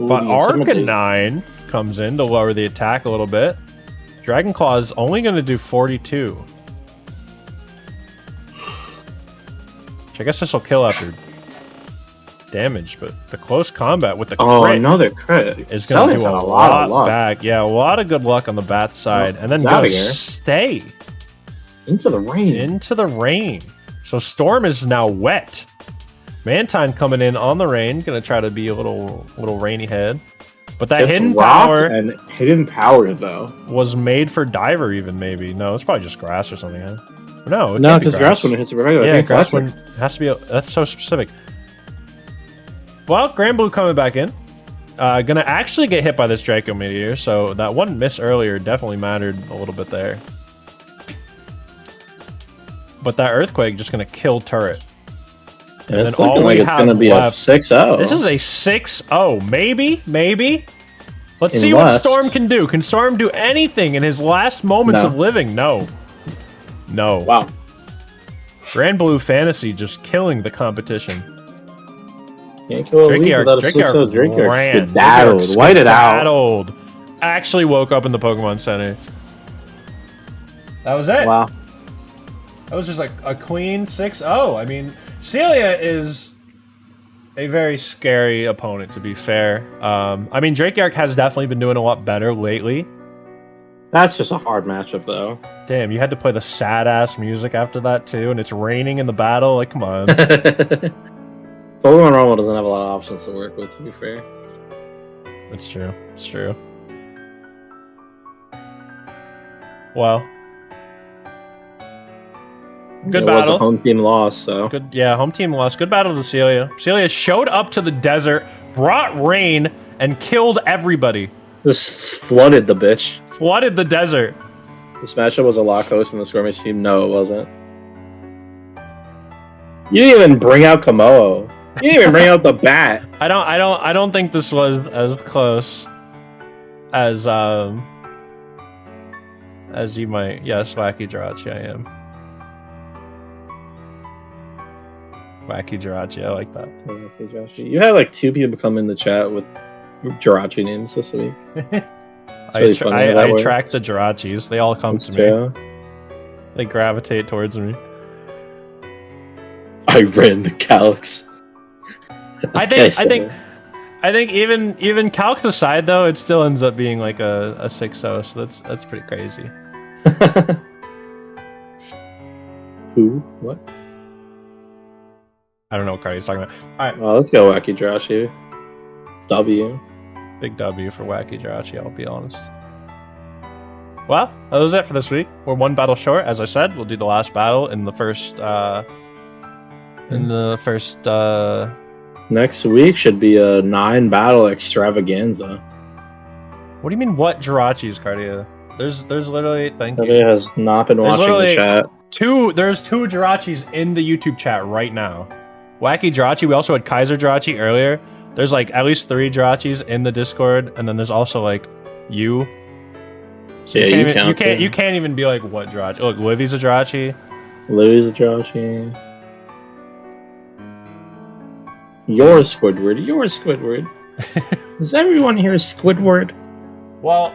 Ooh, But the Intimidate. Arcanine comes in to lower the attack a little bit. Dragon Claw is only going to do 42. Which I guess this will kill after damage, but the close combat with the crit another crit. is going to Zelda's do a had a lot of lot luck. back. Yeah, a lot of good luck on the bat side. And then it's outta go here. stay Into the rain. into the rain. So Storm is now wet. Mantine coming in on the rain, going to try to be a little rainy head. But that It's hidden rocked power and hidden power though. was made for Diver even, maybe. No, it's probably just grass or something. Huh? No, it No, can't be because grass one hits a regular. Yeah, I think grass it's one has to be. That's so specific. Well, Grand Blue coming back in. Gonna actually get hit by this Draco Meteor, so that one miss earlier definitely mattered a little bit there. But that Earthquake just gonna kill turret. And it's then all looking like we it's going to have be left- a 6-0. This is a 6-0. Maybe. Let's see what Storm can do. Can Storm do anything in his last moments of living? No. No. Wow. Grand Blue Fantasy just killing the competition. Can't kill a lead without a 6-0 Drakeyard. Skedaddled. White it out. Actually woke up in the Pokemon Center. That was it. Wow. That was just like a clean 6-0. I mean, Celia is a very scary opponent, to be fair. I mean, Drakeyard has definitely been doing a lot better lately. That's just a hard matchup, though. Damn, you had to play the sad-ass music after that, too, and it's raining in the battle. Like, come on. Pokemon Rumble doesn't have a lot of options to work with, to be fair. It's true. It's true. Well. Good battle. It was a home team loss, so. Good, yeah, home team loss. Good battle to Celia. Celia showed up to the desert, brought rain, and killed everybody. Just flooded the bitch. Flooded the desert. This matchup was a lock host in the Skirmish team. No, it wasn't. You didn't even bring out Kamoa. You didn't even bring out the bat. I don't think this was as close as you might. Yes, Wacky Jirachi, I am. Wacky Jirachi, I like that. Wacky Jirachi. You had like 2 people come in the chat with Jirachi names this week. Really I track the Jirachis. They all come to me. They gravitate towards me. I ran the Calyx. I think even Calc aside though, it still ends up being like a 6-0, so that's pretty crazy. Who? What? I don't know what card he's talking about. Alright. Well, let's go Wacky Jirachi. W. Big W for Wacky Jirachi, I'll be honest. Well, that was it for this week. We're 1 battle short, as I said. We'll do the last battle in the first Next week should be a 9 battle extravaganza. What do you mean, what Jirachis, Cardia? There's literally, thank you. Cardia has not been watching the chat. There's 2 Jirachis in the YouTube chat right now. Wacky Jirachi, we also had Kaiser Jirachi earlier. There's like at least 3 Jirachis in the Discord, and then there's also like you. So yeah, you can't even be like, what Jirachi? Look, Livy's a Jirachi. Livy's a Jirachi. You're Squidward. You're Squidward. Does everyone here Squidward? Well,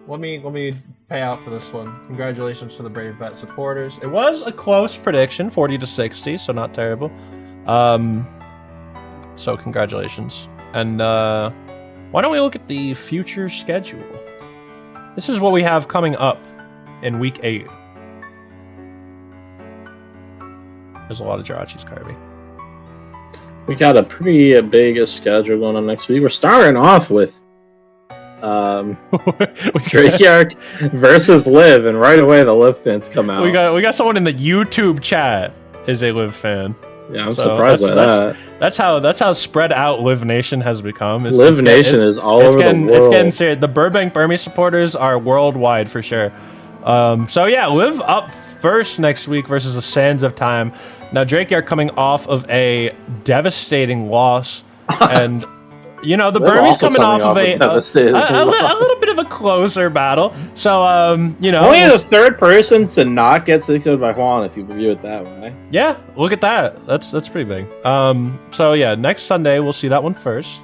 let me pay out for this one. Congratulations to the Brave Bet supporters. It was a close prediction, 40-60, so not terrible. So congratulations. And why don't we look at the future schedule? This is what we have coming up in week 8. There's a lot of Jirachis, Kirby. We got a pretty big schedule going on next week. We're starting off with Drakeyard versus Liv, and right away the Liv fans come out. We got someone in the YouTube chat is a Liv fan. Yeah, I'm surprised by that. That's how spread out Liv Nation has become. Liv Nation is all over the world. It's getting serious. The Burbank Burmese supporters are worldwide for sure. So yeah, Liv up first next week versus the Sands of Time. Now Drakeyard coming off of a devastating loss, and you know the Burmese coming off of a little bit of a closer battle. So you know, only the 3rd person to not get 6-0 by Juan, if you view it that way. Yeah, look at that. That's pretty big. So yeah, next Sunday we'll see that one first.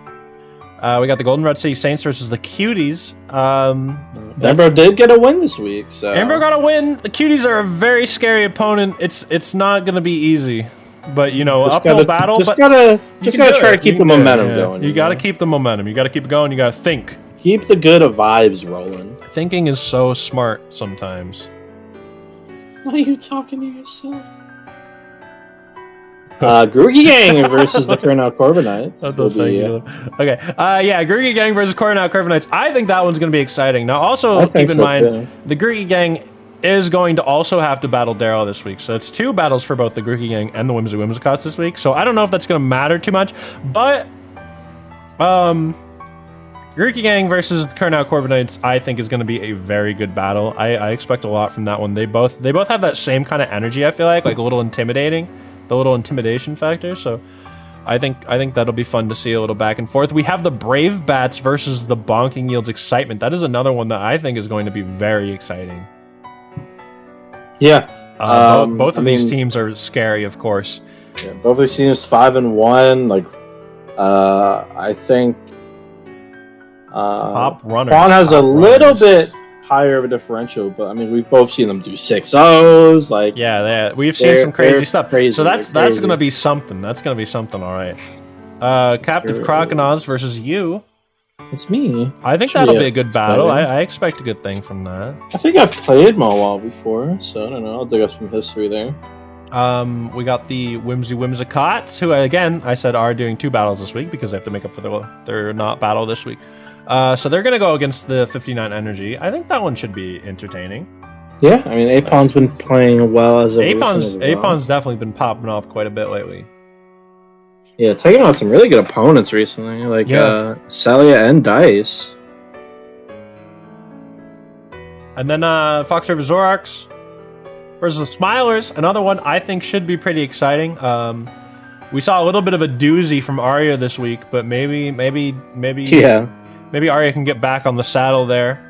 We got the Golden Red City Saints versus the Cuties. Ambro did get a win this week, so Ambro got a win. The Cuties are a very scary opponent. It's not gonna be easy, but you know, uphill battle. Just gotta try to keep the momentum going. You gotta keep the momentum. You gotta keep it going. You gotta think. Keep the good vibes rolling. Thinking is so smart sometimes. Why are you talking to yourself? Grookey Gang versus the Kurnow Corviknights. Okay. Yeah, Grookey Gang versus Kurnow Corviknights. I think that one's going to be exciting. Now, also keep in mind, the Grookey Gang is going to also have to battle Daryl this week. So it's 2 battles for both the Grookey Gang and the Whimsy Whimsicots this week. So I don't know if that's going to matter too much. But Grookey Gang versus Kurnow Corviknights, I think, is going to be a very good battle. I expect a lot from that one. They both have that same kind of energy, I feel like a little intimidating. The little intimidation factor, so I think that'll be fun to see a little back and forth. We have the Brave Bats versus the Bonking Yields Excitement. That is another one that I think is going to be very exciting. Yeah. Both of these teams are scary, of course. Yeah, both of these teams 5-1. Like, I think Top runners. Quan has a top little runners. bit higher of a differential, but I mean, we've both seen them do 6-0s. Like, Yeah, we've seen They're- some crazy they're stuff. crazy, So that's they're crazy. gonna be something. That's gonna be something, all right. Captive Sure Croconaws versus you. it's me. I think Should that'll be be a good battle. exciting. I expect a good thing from that. I think I've played Mawile before, so I don't know. I'll dig up some history there. We got the Whimsicots, who again I said are doing 2 battles this week because they have to make up for their not battle this week. So they're gonna go against the 59 Energy. I think that one should be entertaining. Yeah, I mean, Apon's been playing well as of recent as well. Apon's definitely been popping off quite a bit lately. Yeah, taking on some really good opponents recently, like Celia and Dice. And then Fox River Zoroarks versus the Smilers, another one I think should be pretty exciting. We saw a little bit of a doozy from Arya this week, but maybe Yeah, Arya can get back on the saddle there.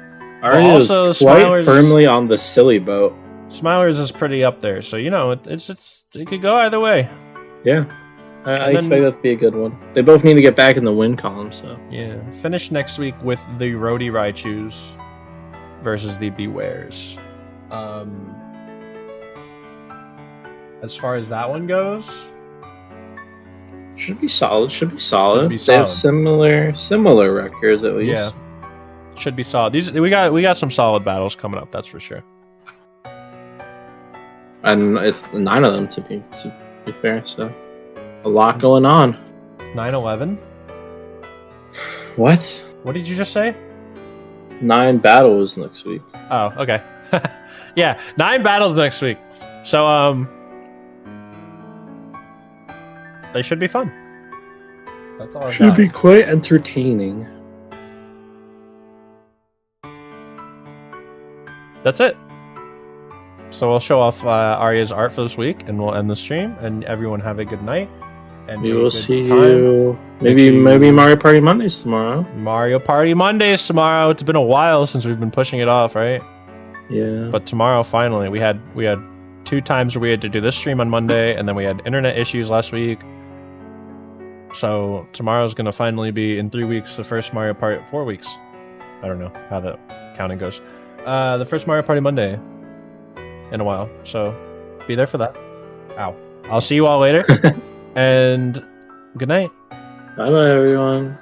Arya's also, quite Smilers- firmly on the silly boat. Smilers is pretty up there, so you know it could go either way. Yeah, I And expect then- that to be a good one. They both need to get back in the win column, so Yeah, finish next week with the Rhodey Raichus versus the Bewares. As far as that one goes, should be solid. Should be solid. Be They have solid. similar records at least. Yeah. Should be solid. We got some solid battles coming up, that's for sure. And it's 9 of them to be fair. So a lot going on. 9/11. What? What did you just say? 9 battles next week. Oh, okay. Yeah, 9 battles next week. So they should be fun. That's all I've Should got. be quite entertaining. That's it. So we'll show off Arya's art for this week, and we'll end the stream. And everyone have a good night. And We a will good see time. you. Make Maybe sure you- maybe Mario Party Mondays tomorrow. Mario Party Mondays tomorrow. It's been a while since we've been pushing it off, right? Yeah. But tomorrow, finally, we had 2 times where we had to do this stream on Monday, and then we had internet issues last week. So tomorrow's gonna finally be in 3 weeks the first Mario Party. 4 weeks. I don't know how the counting goes. The first Mario Party Monday in a while. So be there for that. Ow. I'll see you all later. And good night. Bye bye everyone.